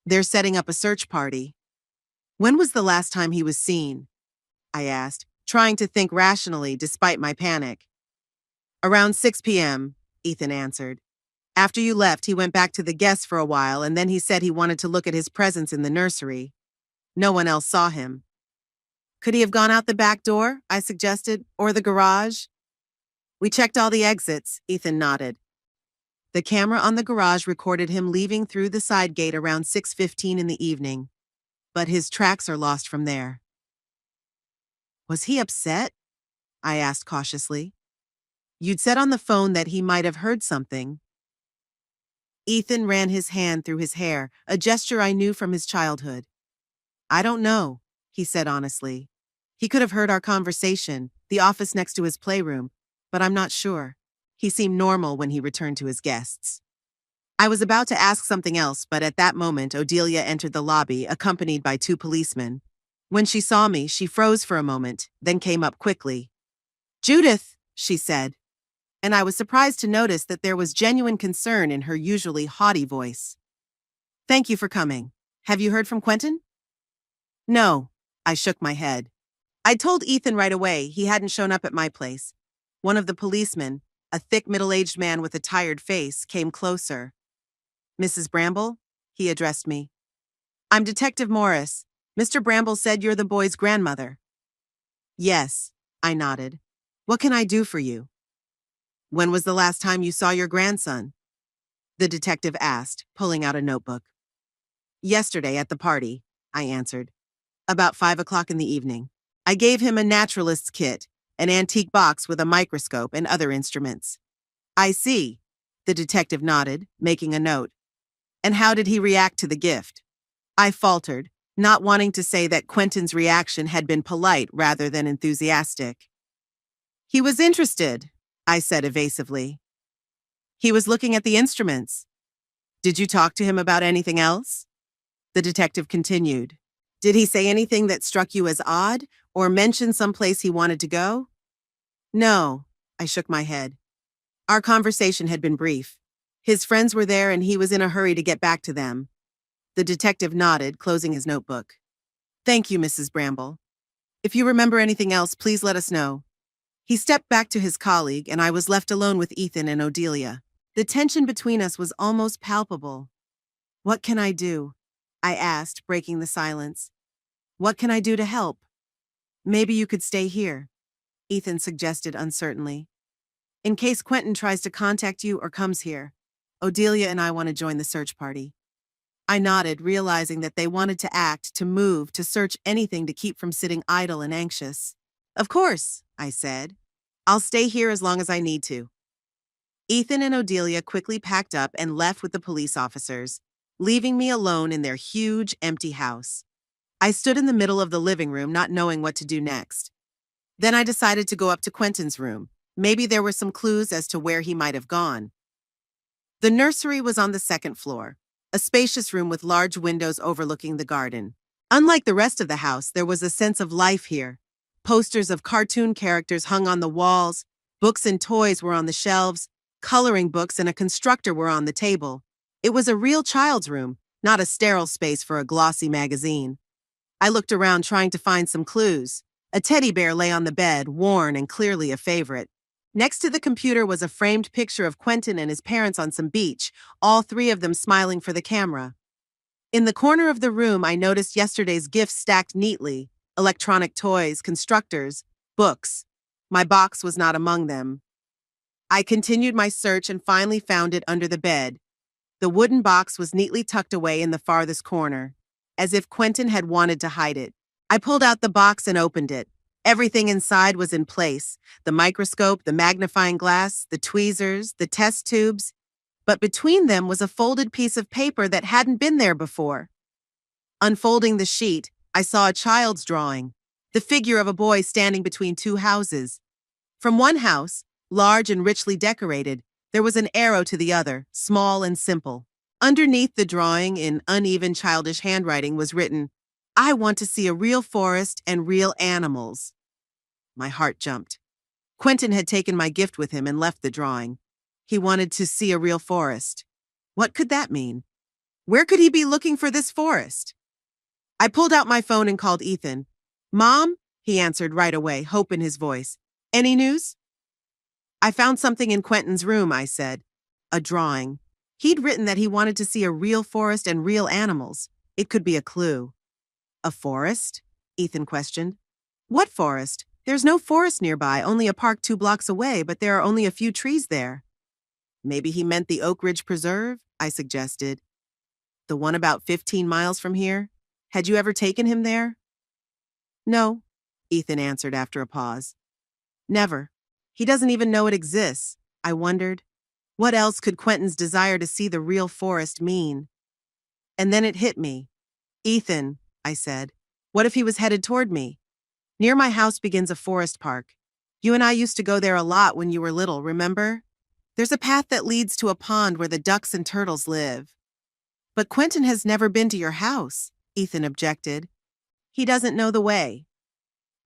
[SPEAKER 1] They're setting up a search party." "When was the last time he was seen?" I asked, trying to think rationally despite my panic. "Around 6 p.m., Ethan answered. "After you left, he went back to the guests for a while and then he said he wanted to look at his presents in the nursery. No one else saw him." "Could he have gone out the back door?" I suggested, "or the garage?" "We checked all the exits," Ethan nodded. The camera on the garage recorded him leaving through the side gate around 6:15 in the evening, but his tracks are lost from there. "Was he upset?" I asked cautiously. "You'd said on the phone that he might have heard something." Ethan ran his hand through his hair, a gesture I knew from his childhood. "I don't know," he said honestly. "He could have heard our conversation, the office next to his playroom, but I'm not sure. He seemed normal when he returned to his guests." I was about to ask something else, but at that moment, Odelia entered the lobby, accompanied by 2 policemen. When she saw me, she froze for a moment, then came up quickly. Judith, she said, and I was surprised to notice that there was genuine concern in her usually haughty voice. Thank you for coming. Have you heard from Quentin? No, I shook my head. I told Ethan right away he hadn't shown up at my place. One of the policemen, a thick middle-aged man with a tired face, came closer. Mrs. Bramble? He addressed me. I'm Detective Morris. Mr. Bramble said you're the boy's grandmother. Yes, I nodded. What can I do for you? When was the last time you saw your grandson? The detective asked, pulling out a notebook. Yesterday at the party, I answered. About 5 o'clock in the evening. I gave him a naturalist's kit, an antique box with a microscope and other instruments. I see, the detective nodded, making a note. And how did he react to the gift? I faltered, not wanting to say that Quentin's reaction had been polite rather than enthusiastic. He was interested, I said evasively. He was looking at the instruments. Did you talk to him about anything else? The detective continued. Did he say anything that struck you as odd, or mention some place he wanted to go? No, I shook my head. Our conversation had been brief. His friends were there and he was in a hurry to get back to them. The detective nodded, closing his notebook. Thank you, Mrs. Bramble. If you remember anything else, please let us know. He stepped back to his colleague, and I was left alone with Ethan and Odelia. The tension between us was almost palpable. What can I do? I asked, breaking the silence. What can I do to help? Maybe you could stay here, Ethan suggested uncertainly. In case Quentin tries to contact you or comes here, Odelia and I want to join the search party. I nodded, realizing that they wanted to act, to move, to search anything to keep from sitting idle and anxious. Of course, I said. I'll stay here as long as I need to. Ethan and Odelia quickly packed up and left with the police officers, leaving me alone in their huge, empty house. I stood in the middle of the living room, not knowing what to do next. Then I decided to go up to Quentin's room. Maybe there were some clues as to where he might have gone. The nursery was on the second floor, a spacious room with large windows overlooking the garden. Unlike the rest of the house, there was a sense of life here. Posters of cartoon characters hung on the walls, books and toys were on the shelves, coloring books and a constructor were on the table. It was a real child's room, not a sterile space for a glossy magazine. I looked around trying to find some clues. A teddy bear lay on the bed, worn and clearly a favorite. Next to the computer was a framed picture of Quentin and his parents on some beach, all three of them smiling for the camera. In the corner of the room, I noticed yesterday's gifts stacked neatly: electronic toys, constructors, books. My box was not among them. I continued my search and finally found it under the bed. The wooden box was neatly tucked away in the farthest corner, as if Quentin had wanted to hide it. I pulled out the box and opened it. Everything inside was in place: the microscope, the magnifying glass, the tweezers, the test tubes. But between them was a folded piece of paper that hadn't been there before. Unfolding the sheet, I saw a child's drawing, the figure of a boy standing between two houses. From one house, large and richly decorated, there was an arrow to the other, small and simple. Underneath the drawing, in uneven childish handwriting, was written, "I want to see a real forest and real animals." My heart jumped. Quentin had taken my gift with him and left the drawing. He wanted to see a real forest. What could that mean? Where could he be looking for this forest? I pulled out my phone and called Ethan. "Mom?" he answered right away, hope in his voice. "Any news?" "I found something in Quentin's room," I said. A drawing. He'd written that he wanted to see a real forest and real animals. It could be a clue. "A forest?" Ethan questioned. "What forest? There's no forest nearby, only a park 2 blocks away, but there are only a few trees there." "Maybe he meant the Oak Ridge Preserve," I suggested. "The one about 15 miles from here? Had you ever taken him there?" "No," Ethan answered after a pause. "Never. He doesn't even know it exists." I wondered, what else could Quentin's desire to see the real forest mean? And then it hit me. "Ethan," I said, "what if he was headed toward me? Near my house begins a forest park. You and I used to go there a lot when you were little, remember? There's a path that leads to a pond where the ducks and turtles live." "But Quentin has never been to your house," Ethan objected. "He doesn't know the way."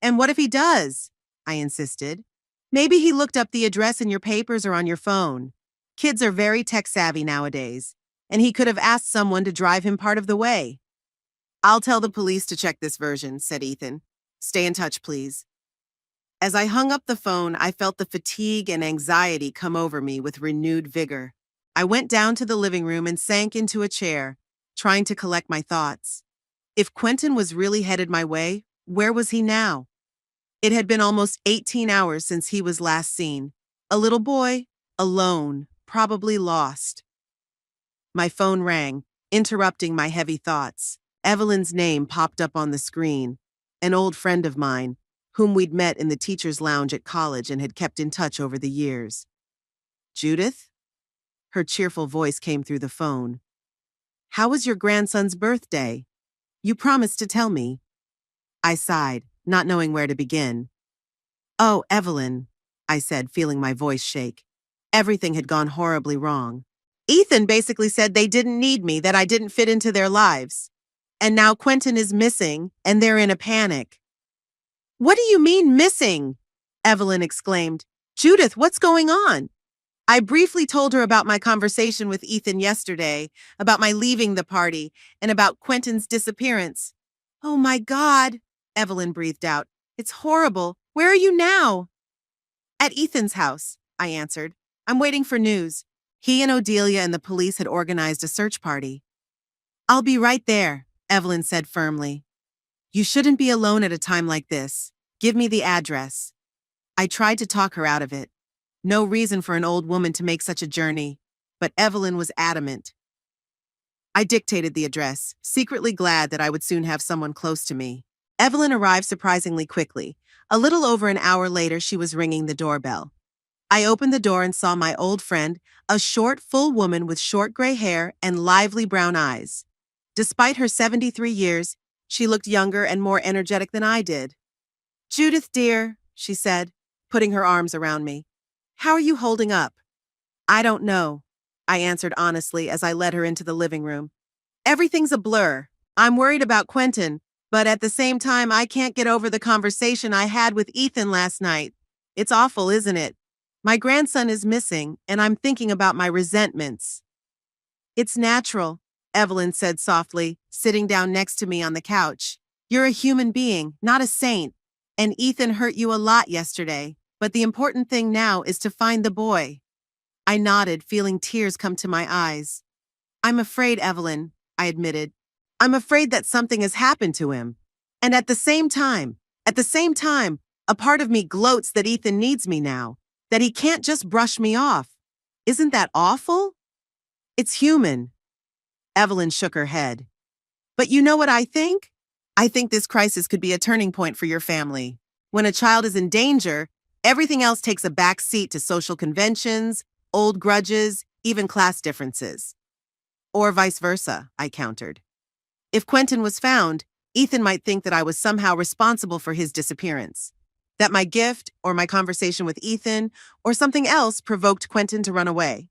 [SPEAKER 1] "And what if he does?" I insisted. Maybe he looked up the address in your papers or on your phone. Kids are very tech-savvy nowadays, and he could have asked someone to drive him part of the way. I'll tell the police to check this version, said Ethan. Stay in touch, please. As I hung up the phone, I felt the fatigue and anxiety come over me with renewed vigor. I went down to the living room and sank into a chair, trying to collect my thoughts. If Quentin was really headed my way, where was he now? It had been almost 18 hours since he was last seen. A little boy, alone, probably lost. My phone rang, interrupting my heavy thoughts. Evelyn's name popped up on the screen. An old friend of mine, whom we'd met in the teacher's lounge at college and had kept in touch over the years. Judith? Her cheerful voice came through the phone. How was your grandson's birthday? You promised to tell me. I sighed, not knowing where to begin. Oh, Evelyn, I said, feeling my voice shake. Everything had gone horribly wrong. Ethan basically said they didn't need me, that I didn't fit into their lives. And now Quentin is missing, and they're in a panic. What do you mean missing? Evelyn exclaimed. Judith, what's going on? I briefly told her about my conversation with Ethan yesterday, about my leaving the party, and about Quentin's disappearance. Oh my God, Evelyn breathed out. It's horrible. Where are you now? At Ethan's house, I answered. I'm waiting for news. He and Odelia and the police had organized a search party. I'll be right there, Evelyn said firmly. You shouldn't be alone at a time like this. Give me the address. I tried to talk her out of it. No reason for an old woman to make such a journey, but Evelyn was adamant. I dictated the address, secretly glad that I would soon have someone close to me. Evelyn arrived surprisingly quickly. A little over an hour later, she was ringing the doorbell. I opened the door and saw my old friend, a short, full woman with short gray hair and lively brown eyes. Despite her 73 years, she looked younger and more energetic than I did. Judith, dear, she said, putting her arms around me. How are you holding up? I don't know, I answered honestly as I led her into the living room. Everything's a blur. I'm worried about Quentin, but at the same time, I can't get over the conversation I had with Ethan last night. It's awful, isn't it? My grandson is missing, and I'm thinking about my resentments. It's natural, Evelyn said softly, sitting down next to me on the couch. You're a human being, not a saint, and Ethan hurt you a lot yesterday, but the important thing now is to find the boy. I nodded, feeling tears come to my eyes. I'm afraid, Evelyn, I admitted. I'm afraid that something has happened to him. And at the same time, a part of me gloats that Ethan needs me now, that he can't just brush me off. Isn't that awful? It's human. Evelyn shook her head. But you know what I think? I think this crisis could be a turning point for your family. When a child is in danger, everything else takes a back seat to social conventions, old grudges, even class differences. Or vice versa, I countered. If Quentin was found, Ethan might think that I was somehow responsible for his disappearance. That my gift, or my conversation with Ethan, or something else provoked Quentin to run away.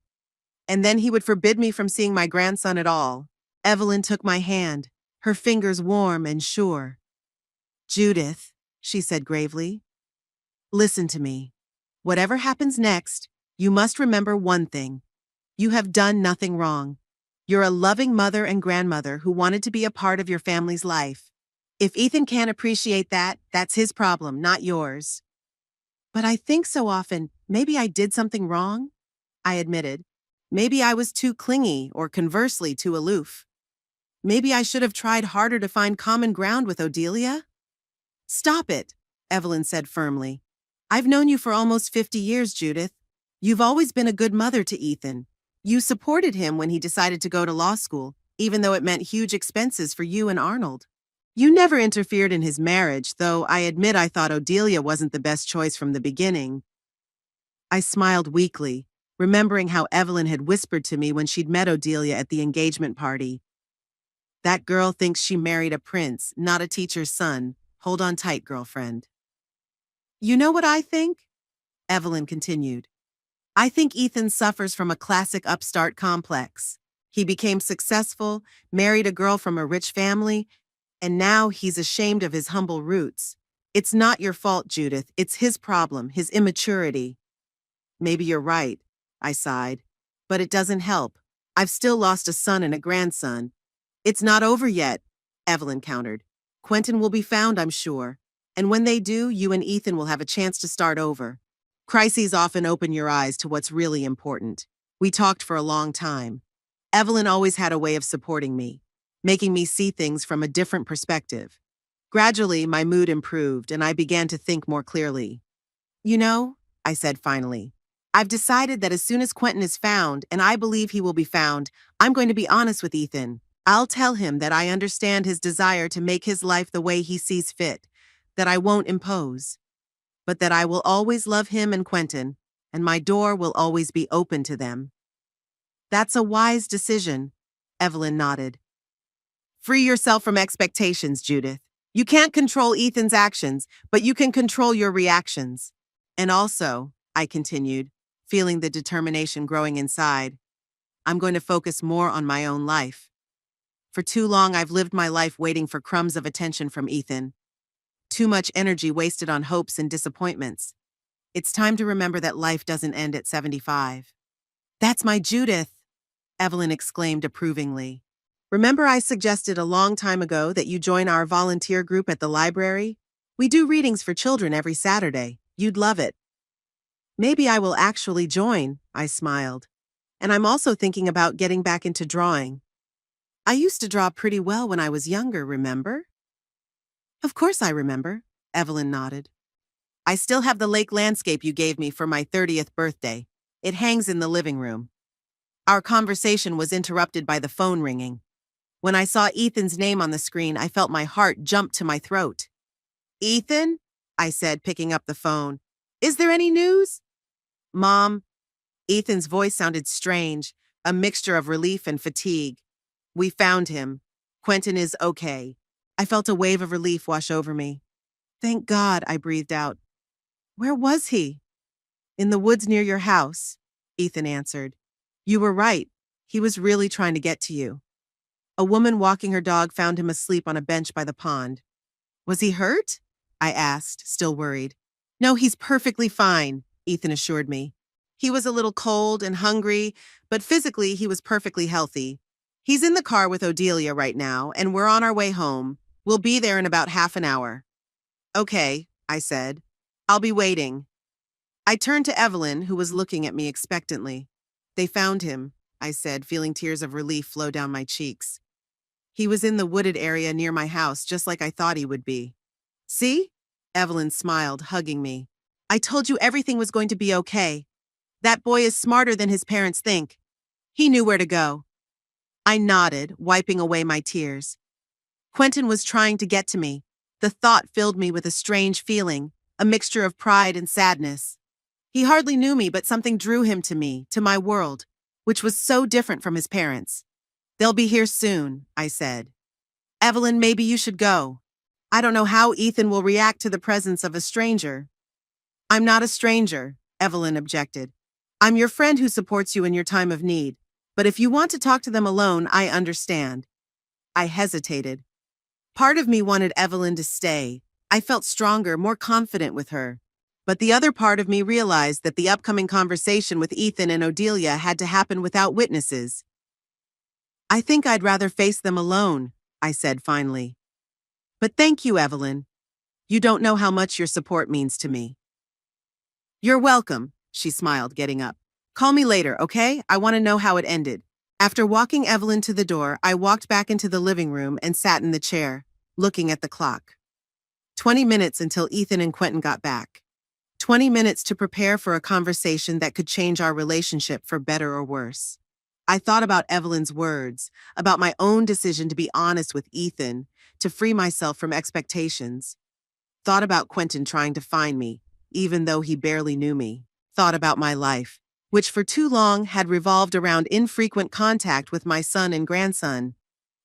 [SPEAKER 1] And then he would forbid me from seeing my grandson at all. Evelyn took my hand, her fingers warm and sure. Judith, she said gravely, listen to me. Whatever happens next, you must remember one thing. You have done nothing wrong. You're a loving mother and grandmother who wanted to be a part of your family's life. If Ethan can't appreciate that, that's his problem, not yours. But I think so often, maybe I did something wrong, I admitted. Maybe I was too clingy or conversely too aloof. Maybe I should have tried harder to find common ground with Odelia? Stop it, Evelyn said firmly. I've known you for almost 50 years, Judith. You've always been a good mother to Ethan. You supported him when he decided to go to law school, even though it meant huge expenses for you and Arnold. You never interfered in his marriage, though I admit I thought Odelia wasn't the best choice from the beginning. I smiled weakly, remembering how Evelyn had whispered to me when she'd met Odelia at the engagement party. That girl thinks she married a prince, not a teacher's son. Hold on tight, girlfriend. You know what I think? Evelyn continued. I think Ethan suffers from a classic upstart complex. He became successful, married a girl from a rich family, and now he's ashamed of his humble roots. It's not your fault, Judith. It's his problem, his immaturity. Maybe you're right, I sighed. But it doesn't help. I've still lost a son and a grandson. It's not over yet, Evelyn countered. Quentin will be found, I'm sure. And when they do, you and Ethan will have a chance to start over. Crises often open your eyes to what's really important. We talked for a long time. Evelyn always had a way of supporting me, making me see things from a different perspective. Gradually, my mood improved and I began to think more clearly. You know, I said finally, I've decided that as soon as Quentin is found, and I believe he will be found, I'm going to be honest with Ethan. I'll tell him that I understand his desire to make his life the way he sees fit, that I won't impose, but that I will always love him and Quentin, and my door will always be open to them. That's a wise decision, Evelyn nodded. Free yourself from expectations, Judith. You can't control Ethan's actions, but you can control your reactions. And also, I continued, feeling the determination growing inside, I'm going to focus more on my own life. For too long, I've lived my life waiting for crumbs of attention from Ethan. Too much energy wasted on hopes and disappointments. It's time to remember that life doesn't end at 75. That's my Judith, Evelyn exclaimed approvingly. Remember I suggested a long time ago that you join our volunteer group at the library? We do readings for children every Saturday. You'd love it. Maybe I will actually join, I smiled. And I'm also thinking about getting back into drawing. I used to draw pretty well when I was younger, remember? Of course I remember, Evelyn nodded. I still have the lake landscape you gave me for my 30th birthday. It hangs in the living room. Our conversation was interrupted by the phone ringing. When I saw Ethan's name on the screen, I felt my heart jump to my throat. Ethan? I said, picking up the phone. Is there any news? Mom. Ethan's voice sounded strange, a mixture of relief and fatigue. We found him. Quentin is okay. I felt a wave of relief wash over me. Thank God, I breathed out. Where was he? In the woods near your house, Ethan answered. You were right. He was really trying to get to you. A woman walking her dog found him asleep on a bench by the pond. Was he hurt? I asked, still worried. No, he's perfectly fine, Ethan assured me. He was a little cold and hungry, but physically he was perfectly healthy. He's in the car with Odelia right now, and we're on our way home. We'll be there in about half an hour. Okay, I said. I'll be waiting. I turned to Evelyn, who was looking at me expectantly. They found him, I said, feeling tears of relief flow down my cheeks. He was in the wooded area near my house, just like I thought he would be. See? Evelyn smiled, hugging me. I told you everything was going to be okay. That boy is smarter than his parents think. He knew where to go. I nodded, wiping away my tears. Quentin was trying to get to me. The thought filled me with a strange feeling, a mixture of pride and sadness. He hardly knew me, but something drew him to me, to my world, which was so different from his parents. They'll be here soon, I said. Evelyn, maybe you should go. I don't know how Ethan will react to the presence of a stranger. I'm not a stranger, Evelyn objected. I'm your friend who supports you in your time of need. But if you want to talk to them alone, I understand. I hesitated. Part of me wanted Evelyn to stay. I felt stronger, more confident with her. But the other part of me realized that the upcoming conversation with Ethan and Odelia had to happen without witnesses. I think I'd rather face them alone, I said finally. But thank you, Evelyn. You don't know how much your support means to me. You're welcome, she smiled, getting up. Call me later, okay? I want to know how it ended. After walking Evelyn to the door, I walked back into the living room and sat in the chair, looking at the clock. 20 minutes until Ethan and Quentin got back. 20 minutes to prepare for a conversation that could change our relationship for better or worse. I thought about Evelyn's words, about my own decision to be honest with Ethan, to free myself from expectations. Thought about Quentin trying to find me, even though he barely knew me. Thought about my life, which for too long had revolved around infrequent contact with my son and grandson.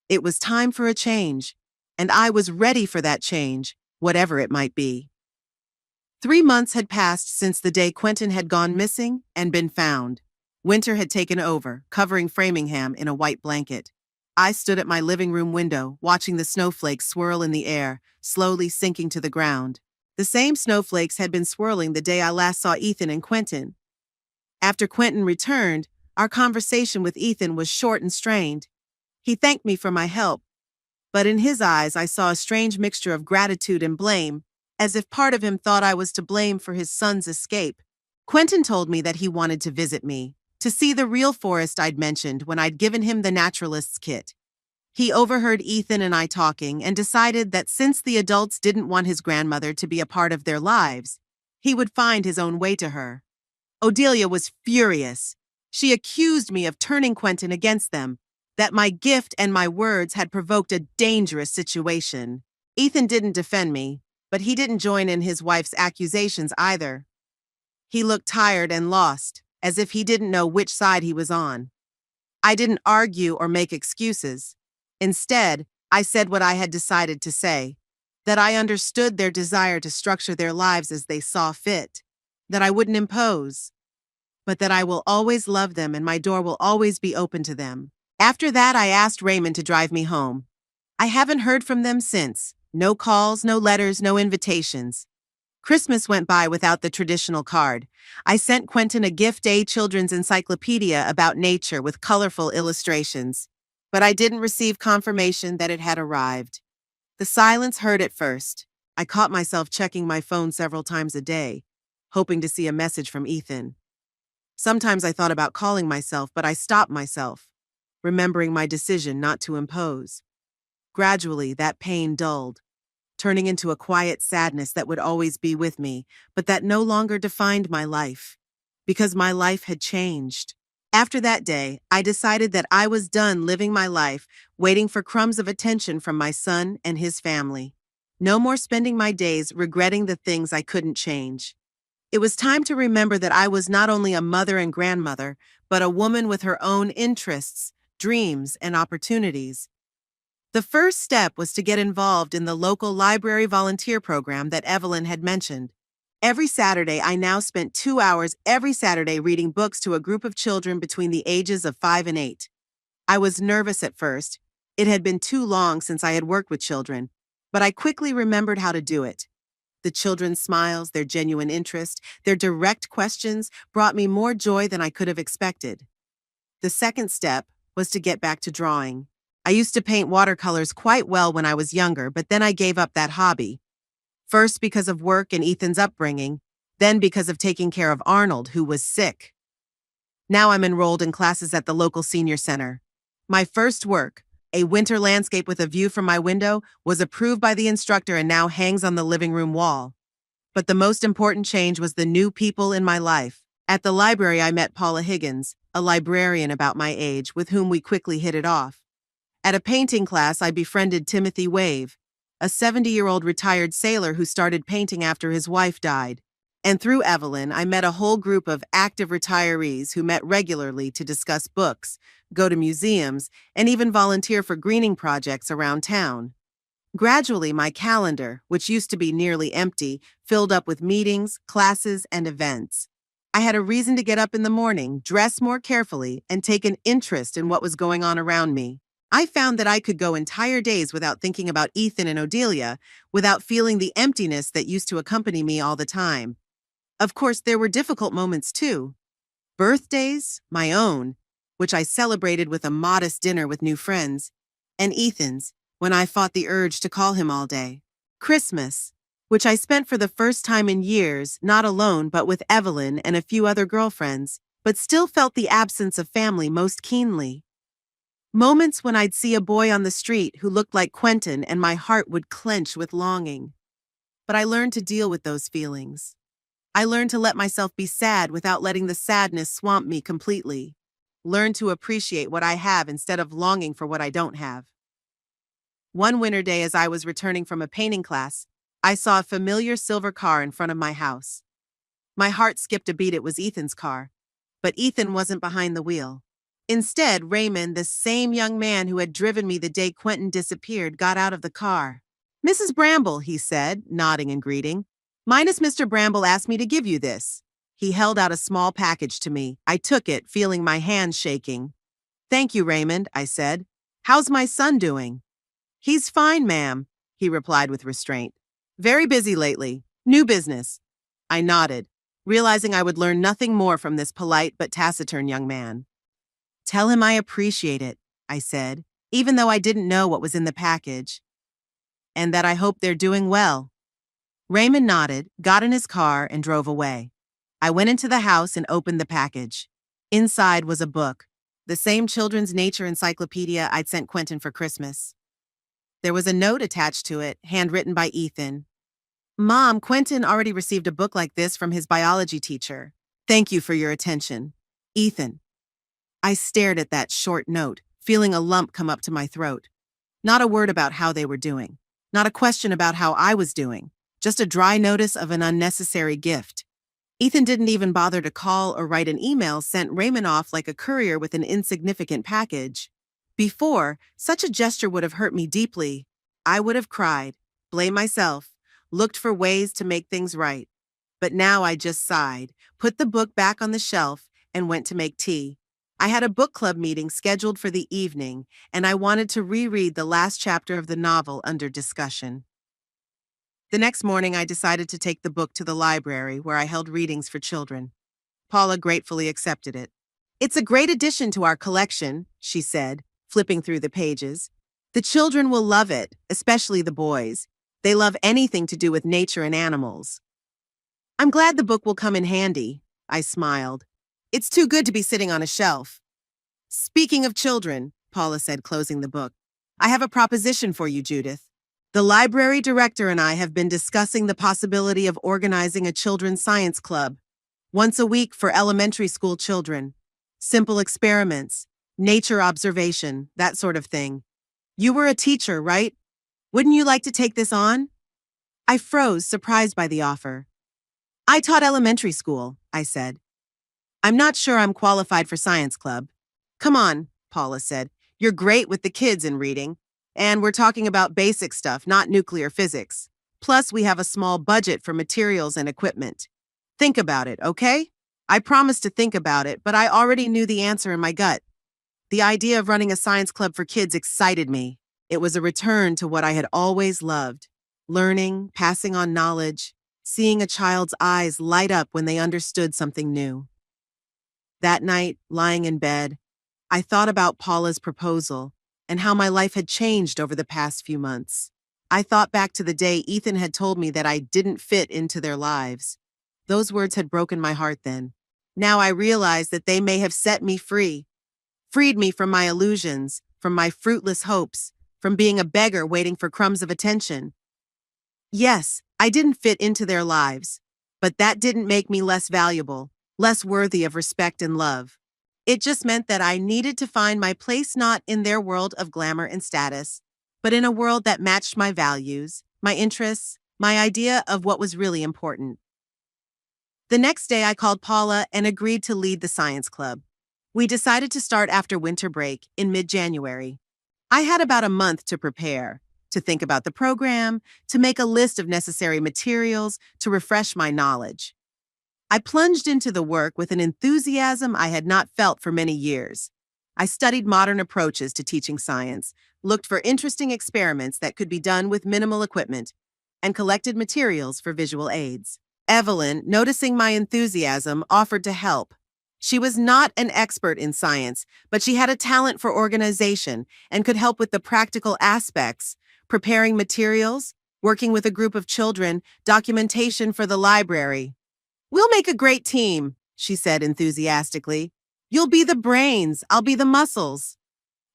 [SPEAKER 1] It was time for a change, and I was ready for that change, whatever it might be. 3 months had passed since the day Quentin had gone missing and been found. Winter had taken over, covering Framingham in a white blanket. I stood at my living room window, watching the snowflakes swirl in the air, slowly sinking to the ground. The same snowflakes had been swirling the day I last saw Ethan and Quentin. After Quentin returned, our conversation with Ethan was short and strained. He thanked me for my help, but in his eyes I saw a strange mixture of gratitude and blame, as if part of him thought I was to blame for his son's escape. Quentin told me that he wanted to visit me, to see the real forest I'd mentioned when I'd given him the naturalist's kit. He overheard Ethan and I talking and decided that since the adults didn't want his grandmother to be a part of their lives, he would find his own way to her. Odelia was furious. She accused me of turning Quentin against them, that my gift and my words had provoked a dangerous situation. Ethan didn't defend me, but he didn't join in his wife's accusations either. He looked tired and lost, as if he didn't know which side he was on. I didn't argue or make excuses. Instead, I said what I had decided to say, that I understood their desire to structure their lives as they saw fit, that I wouldn't impose, but that I will always love them and my door will always be open to them. After that, I asked Raymond to drive me home. I haven't heard from them since. No calls, no letters, no invitations. Christmas went by without the traditional card. I sent Quentin a gift-day children's encyclopedia about nature with colorful illustrations, but I didn't receive confirmation that it had arrived. The silence hurt at first. I caught myself checking my phone several times a day, hoping to see a message from Ethan. Sometimes I thought about calling myself, but I stopped myself, remembering my decision not to impose. Gradually, that pain dulled, turning into a quiet sadness that would always be with me, but that no longer defined my life, because my life had changed. After that day, I decided that I was done living my life, waiting for crumbs of attention from my son and his family. No more spending my days regretting the things I couldn't change. It was time to remember that I was not only a mother and grandmother, but a woman with her own interests, dreams, and opportunities. The first step was to get involved in the local library volunteer program that Evelyn had mentioned. Every Saturday, I now spent 2 hours every Saturday reading books to a group of children between the ages of 5 and 8. I was nervous at first. It had been too long since I had worked with children, but I quickly remembered how to do it. The children's smiles, their genuine interest, their direct questions brought me more joy than I could have expected. The second step was to get back to drawing. I used to paint watercolors quite well when I was younger, but then I gave up that hobby. First because of work and Ethan's upbringing, then because of taking care of Arnold, who was sick. Now I'm enrolled in classes at the local senior center. My first work, a winter landscape with a view from my window, was approved by the instructor and now hangs on the living room wall. But the most important change was the new people in my life. At the library, I met Paula Higgins, a librarian about my age, with whom we quickly hit it off. At a painting class, I befriended Timothy Wave, a 70-year-old retired sailor who started painting after his wife died. And through Evelyn, I met a whole group of active retirees who met regularly to discuss books, go to museums, and even volunteer for greening projects around town. Gradually, my calendar, which used to be nearly empty, filled up with meetings, classes, and events. I had a reason to get up in the morning, dress more carefully, and take an interest in what was going on around me. I found that I could go entire days without thinking about Ethan and Odelia, without feeling the emptiness that used to accompany me all the time. Of course, there were difficult moments too. Birthdays, my own, which I celebrated with a modest dinner with new friends, and Ethan's, when I fought the urge to call him all day. Christmas, which I spent for the first time in years, not alone but with Evelyn and a few other girlfriends, but still felt the absence of family most keenly. Moments when I'd see a boy on the street who looked like Quentin and my heart would clench with longing. But I learned to deal with those feelings. I learned to let myself be sad without letting the sadness swamp me completely. Learned to appreciate what I have instead of longing for what I don't have. One winter day, as I was returning from a painting class, I saw a familiar silver car in front of my house. My heart skipped a beat. It was Ethan's car, but Ethan wasn't behind the wheel. Instead, Raymond, the same young man who had driven me the day Quentin disappeared, got out of the car. "Mrs. Bramble," he said, nodding and greeting. "Minus Mr. Bramble asked me to give you this." He held out a small package to me. I took it, feeling my hands shaking. "Thank you, Raymond," I said. "How's my son doing?" "He's fine, ma'am," he replied with restraint. "Very busy lately. New business. I nodded, realizing I would learn nothing more from this polite but taciturn young man. Tell him I appreciate it, I said, even though I didn't know what was in the package, and that I hope they're doing well. Raymond nodded, got in his car, and drove away. I went into the house and opened the package. Inside was a book, the same children's nature encyclopedia I'd sent Quentin for Christmas. There was a note attached to it, handwritten by Ethan. Mom, Quentin already received a book like this from his biology teacher. Thank you for your attention. Ethan. I stared at that short note, feeling a lump come up to my throat. Not a word about how they were doing. Not a question about how I was doing. Just a dry notice of an unnecessary gift. Ethan didn't even bother to call or write an email, sent Raymond off like a courier with an insignificant package. Before, such a gesture would have hurt me deeply. I would have cried, blamed myself, looked for ways to make things right. But now I just sighed, put the book back on the shelf, and went to make tea. I had a book club meeting scheduled for the evening, and I wanted to reread the last chapter of the novel under discussion. The next morning, I decided to take the book to the library where I held readings for children. Paula gratefully accepted it. It's a great addition to our collection, she said, flipping through the pages. The children will love it, especially the boys. They love anything to do with nature and animals. I'm glad the book will come in handy, I smiled. It's too good to be sitting on a shelf. Speaking of children, Paula said, closing the book, I have a proposition for you, Judith. The library director and I have been discussing the possibility of organizing a children's science club, once a week for elementary school children. Simple experiments, nature observation, that sort of thing. You were a teacher, right? Wouldn't you like to take this on? I froze, surprised by the offer. I taught elementary school, I said. I'm not sure I'm qualified for science club. Come on, Paula said. You're great with the kids in reading. And we're talking about basic stuff, not nuclear physics. Plus, we have a small budget for materials and equipment. Think about it, okay? I promised to think about it, but I already knew the answer in my gut. The idea of running a science club for kids excited me. It was a return to what I had always loved. Learning, passing on knowledge, seeing a child's eyes light up when they understood something new. That night, lying in bed, I thought about Paula's proposal and how my life had changed over the past few months. I thought back to the day Ethan had told me that I didn't fit into their lives. Those words had broken my heart then. Now I realized that they may have set me free, freed me from my illusions, from my fruitless hopes, from being a beggar waiting for crumbs of attention. Yes, I didn't fit into their lives, but that didn't make me less valuable, less worthy of respect and love. It just meant that I needed to find my place not in their world of glamour and status, but in a world that matched my values, my interests, my idea of what was really important. The next day, I called Paula and agreed to lead the science club. We decided to start after winter break in mid-January. I had about a month to prepare, to think about the program, to make a list of necessary materials, to refresh my knowledge. I plunged into the work with an enthusiasm I had not felt for many years. I studied modern approaches to teaching science, looked for interesting experiments that could be done with minimal equipment, and collected materials for visual aids. Evelyn, noticing my enthusiasm, offered to help. She was not an expert in science, but she had a talent for organization and could help with the practical aspects, preparing materials, working with a group of children, documentation for the library. We'll make a great team, she said enthusiastically. You'll be the brains, I'll be the muscles.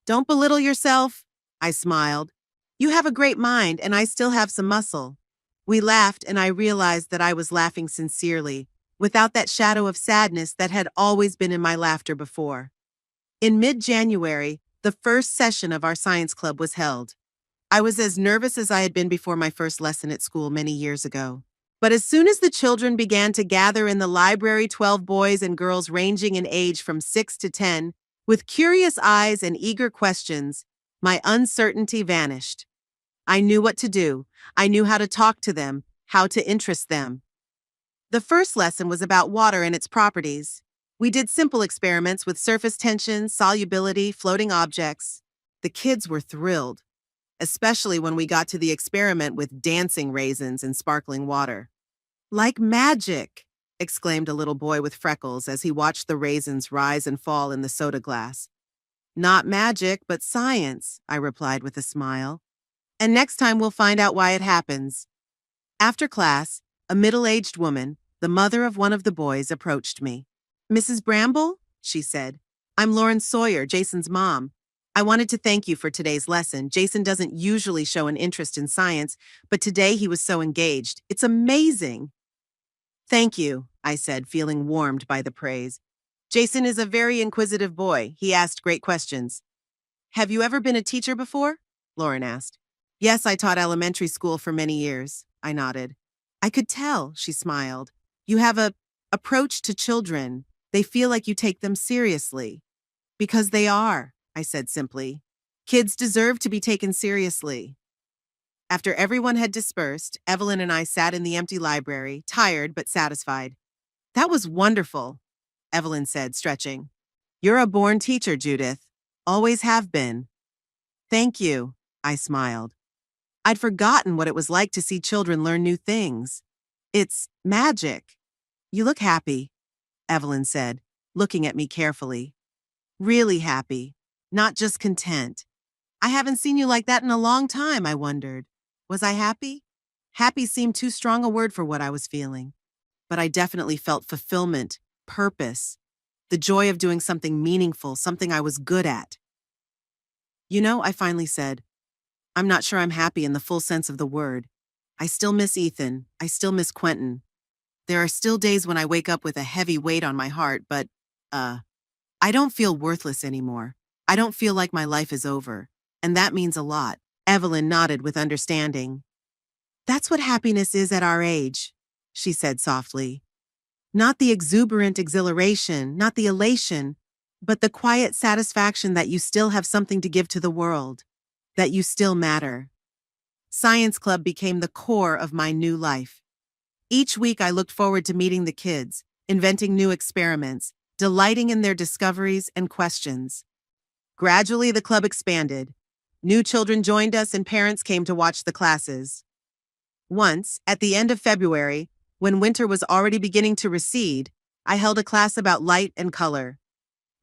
[SPEAKER 1] Don't belittle yourself, I smiled. You have a great mind and I still have some muscle. We laughed and I realized that I was laughing sincerely, without that shadow of sadness that had always been in my laughter before. In mid-January, the first session of our science club was held. I was as nervous as I had been before my first lesson at school many years ago. But as soon as the children began to gather in the library, 12 boys and girls ranging in age from 6 to 10, with curious eyes and eager questions, my uncertainty vanished. I knew what to do. I knew how to talk to them, how to interest them. The first lesson was about water and its properties. We did simple experiments with surface tension, solubility, floating objects. The kids were thrilled, especially when we got to the experiment with dancing raisins in sparkling water. Like magic, exclaimed a little boy with freckles as he watched the raisins rise and fall in the soda glass. Not magic, but science, I replied with a smile. And next time we'll find out why it happens. After class, a middle-aged woman, the mother of one of the boys, approached me. Mrs. Bramble, she said, I'm Lauren Sawyer, Jason's mom. I wanted to thank you for today's lesson. Jason doesn't usually show an interest in science, but today he was so engaged. It's amazing. Thank you, I said, feeling warmed by the praise. Jason is a very inquisitive boy. He asked great questions. Have you ever been a teacher before? Lauren asked. Yes, I taught elementary school for many years, I nodded. I could tell, she smiled. You have a approach to children. They feel like you take them seriously. Because they are, I said simply. Kids deserve to be taken seriously. After everyone had dispersed, Evelyn and I sat in the empty library, tired but satisfied. That was wonderful, Evelyn said, stretching. You're a born teacher, Judith. Always have been. Thank you, I smiled. I'd forgotten what it was like to see children learn new things. It's magic. You look happy, Evelyn said, looking at me carefully. Really happy, not just content. I haven't seen you like that in a long time, I wondered. Was I happy? Happy seemed too strong a word for what I was feeling. But I definitely felt fulfillment, purpose, the joy of doing something meaningful, something I was good at. You know, I finally said, I'm not sure I'm happy in the full sense of the word. I still miss Ethan. I still miss Quentin. There are still days when I wake up with a heavy weight on my heart, but, I don't feel worthless anymore. I don't feel like my life is over. And that means a lot. Evelyn nodded with understanding. That's what happiness is at our age, she said softly. Not the exuberant exhilaration, not the elation, but the quiet satisfaction that you still have something to give to the world, that you still matter. Science Club became the core of my new life. Each week I looked forward to meeting the kids, inventing new experiments, delighting in their discoveries and questions. Gradually, the club expanded. New children joined us and parents came to watch the classes. Once, at the end of February, when winter was already beginning to recede, I held a class about light and color.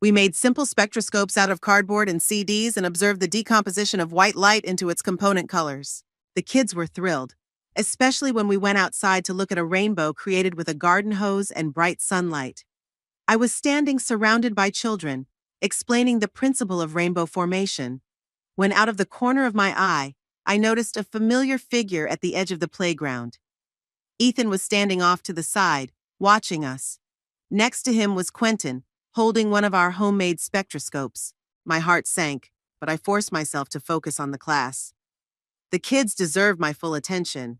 [SPEAKER 1] We made simple spectroscopes out of cardboard and CDs and observed the decomposition of white light into its component colors. The kids were thrilled, especially when we went outside to look at a rainbow created with a garden hose and bright sunlight. I was standing surrounded by children, explaining the principle of rainbow formation, when out of the corner of my eye, I noticed a familiar figure at the edge of the playground. Ethan was standing off to the side, watching us. Next to him was Quentin, holding one of our homemade spectroscopes. My heart sank, but I forced myself to focus on the class. The kids deserved my full attention.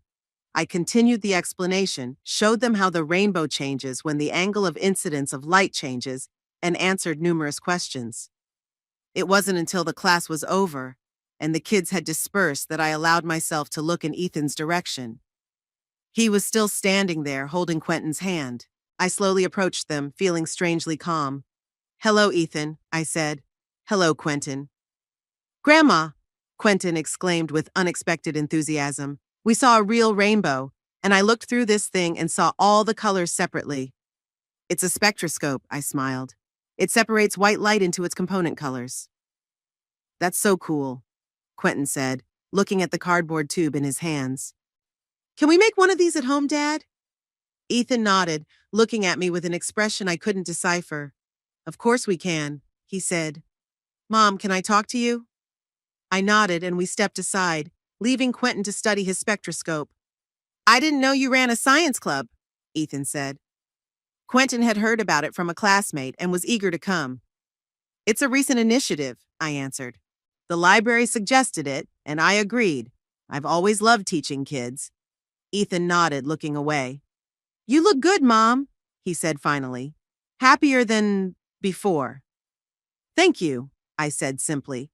[SPEAKER 1] I continued the explanation, showed them how the rainbow changes when the angle of incidence of light changes, and answered numerous questions. It wasn't until the class was over and the kids had dispersed that I allowed myself to look in Ethan's direction. He was still standing there, holding Quentin's hand. I slowly approached them, feeling strangely calm. Hello, Ethan, I said. Hello, Quentin. Grandma, Quentin exclaimed with unexpected enthusiasm. We saw a real rainbow, and I looked through this thing and saw all the colors separately. It's a spectroscope, I smiled. It separates white light into its component colors. That's so cool, Quentin said, looking at the cardboard tube in his hands. Can we make one of these at home, Dad? Ethan nodded, looking at me with an expression I couldn't decipher. Of course we can, he said. Mom, can I talk to you? I nodded and we stepped aside, leaving Quentin to study his spectroscope. I didn't know you ran a science club, Ethan said. Quentin had heard about it from a classmate and was eager to come. It's a recent initiative, I answered. The library suggested it, and I agreed. I've always loved teaching kids. Ethan nodded, looking away. You look good, Mom, he said finally. Happier than before. Thank you, I said simply.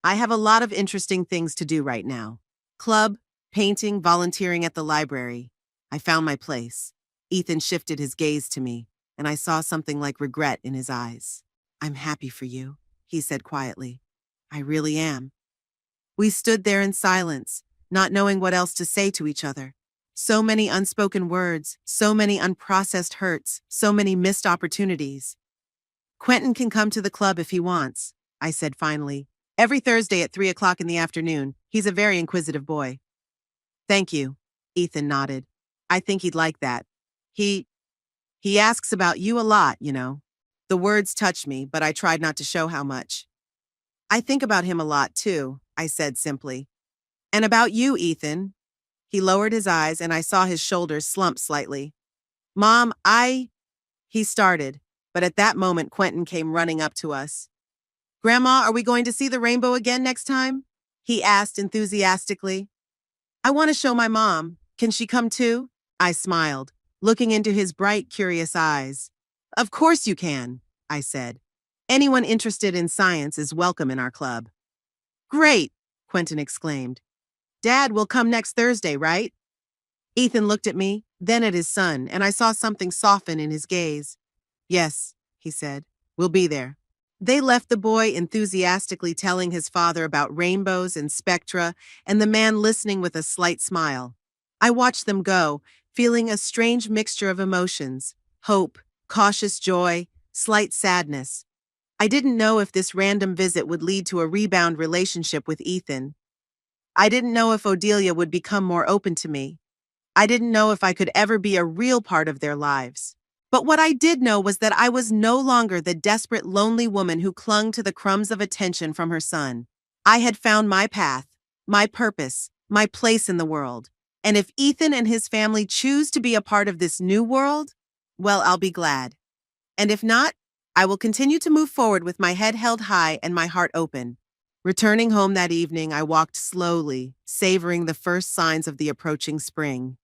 [SPEAKER 1] I have a lot of interesting things to do right now. Club, painting, volunteering at the library. I found my place. Ethan shifted his gaze to me, and I saw something like regret in his eyes. I'm happy for you, he said quietly. I really am. We stood there in silence, not knowing what else to say to each other. So many unspoken words, so many unprocessed hurts, so many missed opportunities. Quentin can come to the club if he wants, I said finally. Every Thursday at 3 o'clock in the afternoon. He's a very inquisitive boy. Thank you, Ethan nodded. I think he'd like that. He asks about you a lot, you know. The words touched me, but I tried not to show how much. I think about him a lot, too, I said simply. And about you, Ethan. He lowered his eyes and I saw his shoulders slump slightly. Mom, he started, but at that moment Quentin came running up to us. Grandma, are we going to see the rainbow again next time? He asked enthusiastically. I want to show my mom. Can she come too? I smiled, looking into his bright, curious eyes. Of course you can, I said. Anyone interested in science is welcome in our club. Great, Quentin exclaimed. Dad will come next Thursday, right? Ethan looked at me, then at his son, and I saw something soften in his gaze. Yes, he said. We'll be there. They left the boy enthusiastically telling his father about rainbows and spectra, and the man listening with a slight smile. I watched them go, feeling a strange mixture of emotions: hope, cautious joy, slight sadness. I didn't know if this random visit would lead to a rebound relationship with Ethan. I didn't know if Odelia would become more open to me. I didn't know if I could ever be a real part of their lives. But what I did know was that I was no longer the desperate, lonely woman who clung to the crumbs of attention from her son. I had found my path, my purpose, my place in the world. And if Ethan and his family choose to be a part of this new world, well, I'll be glad. And if not, I will continue to move forward with my head held high and my heart open. Returning home that evening, I walked slowly, savoring the first signs of the approaching spring.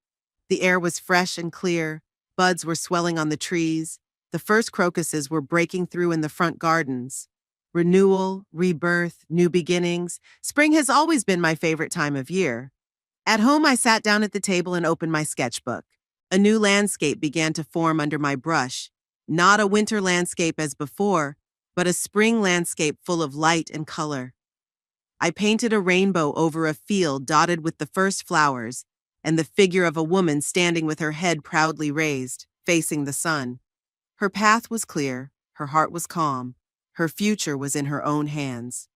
[SPEAKER 1] The air was fresh and clear, buds were swelling on the trees, the first crocuses were breaking through in the front gardens. Renewal, rebirth, new beginnings, spring has always been my favorite time of year. At home, I sat down at the table and opened my sketchbook. A new landscape began to form under my brush, not a winter landscape as before, but a spring landscape full of light and color. I painted a rainbow over a field dotted with the first flowers, and the figure of a woman standing with her head proudly raised, facing the sun. Her path was clear, her heart was calm, her future was in her own hands.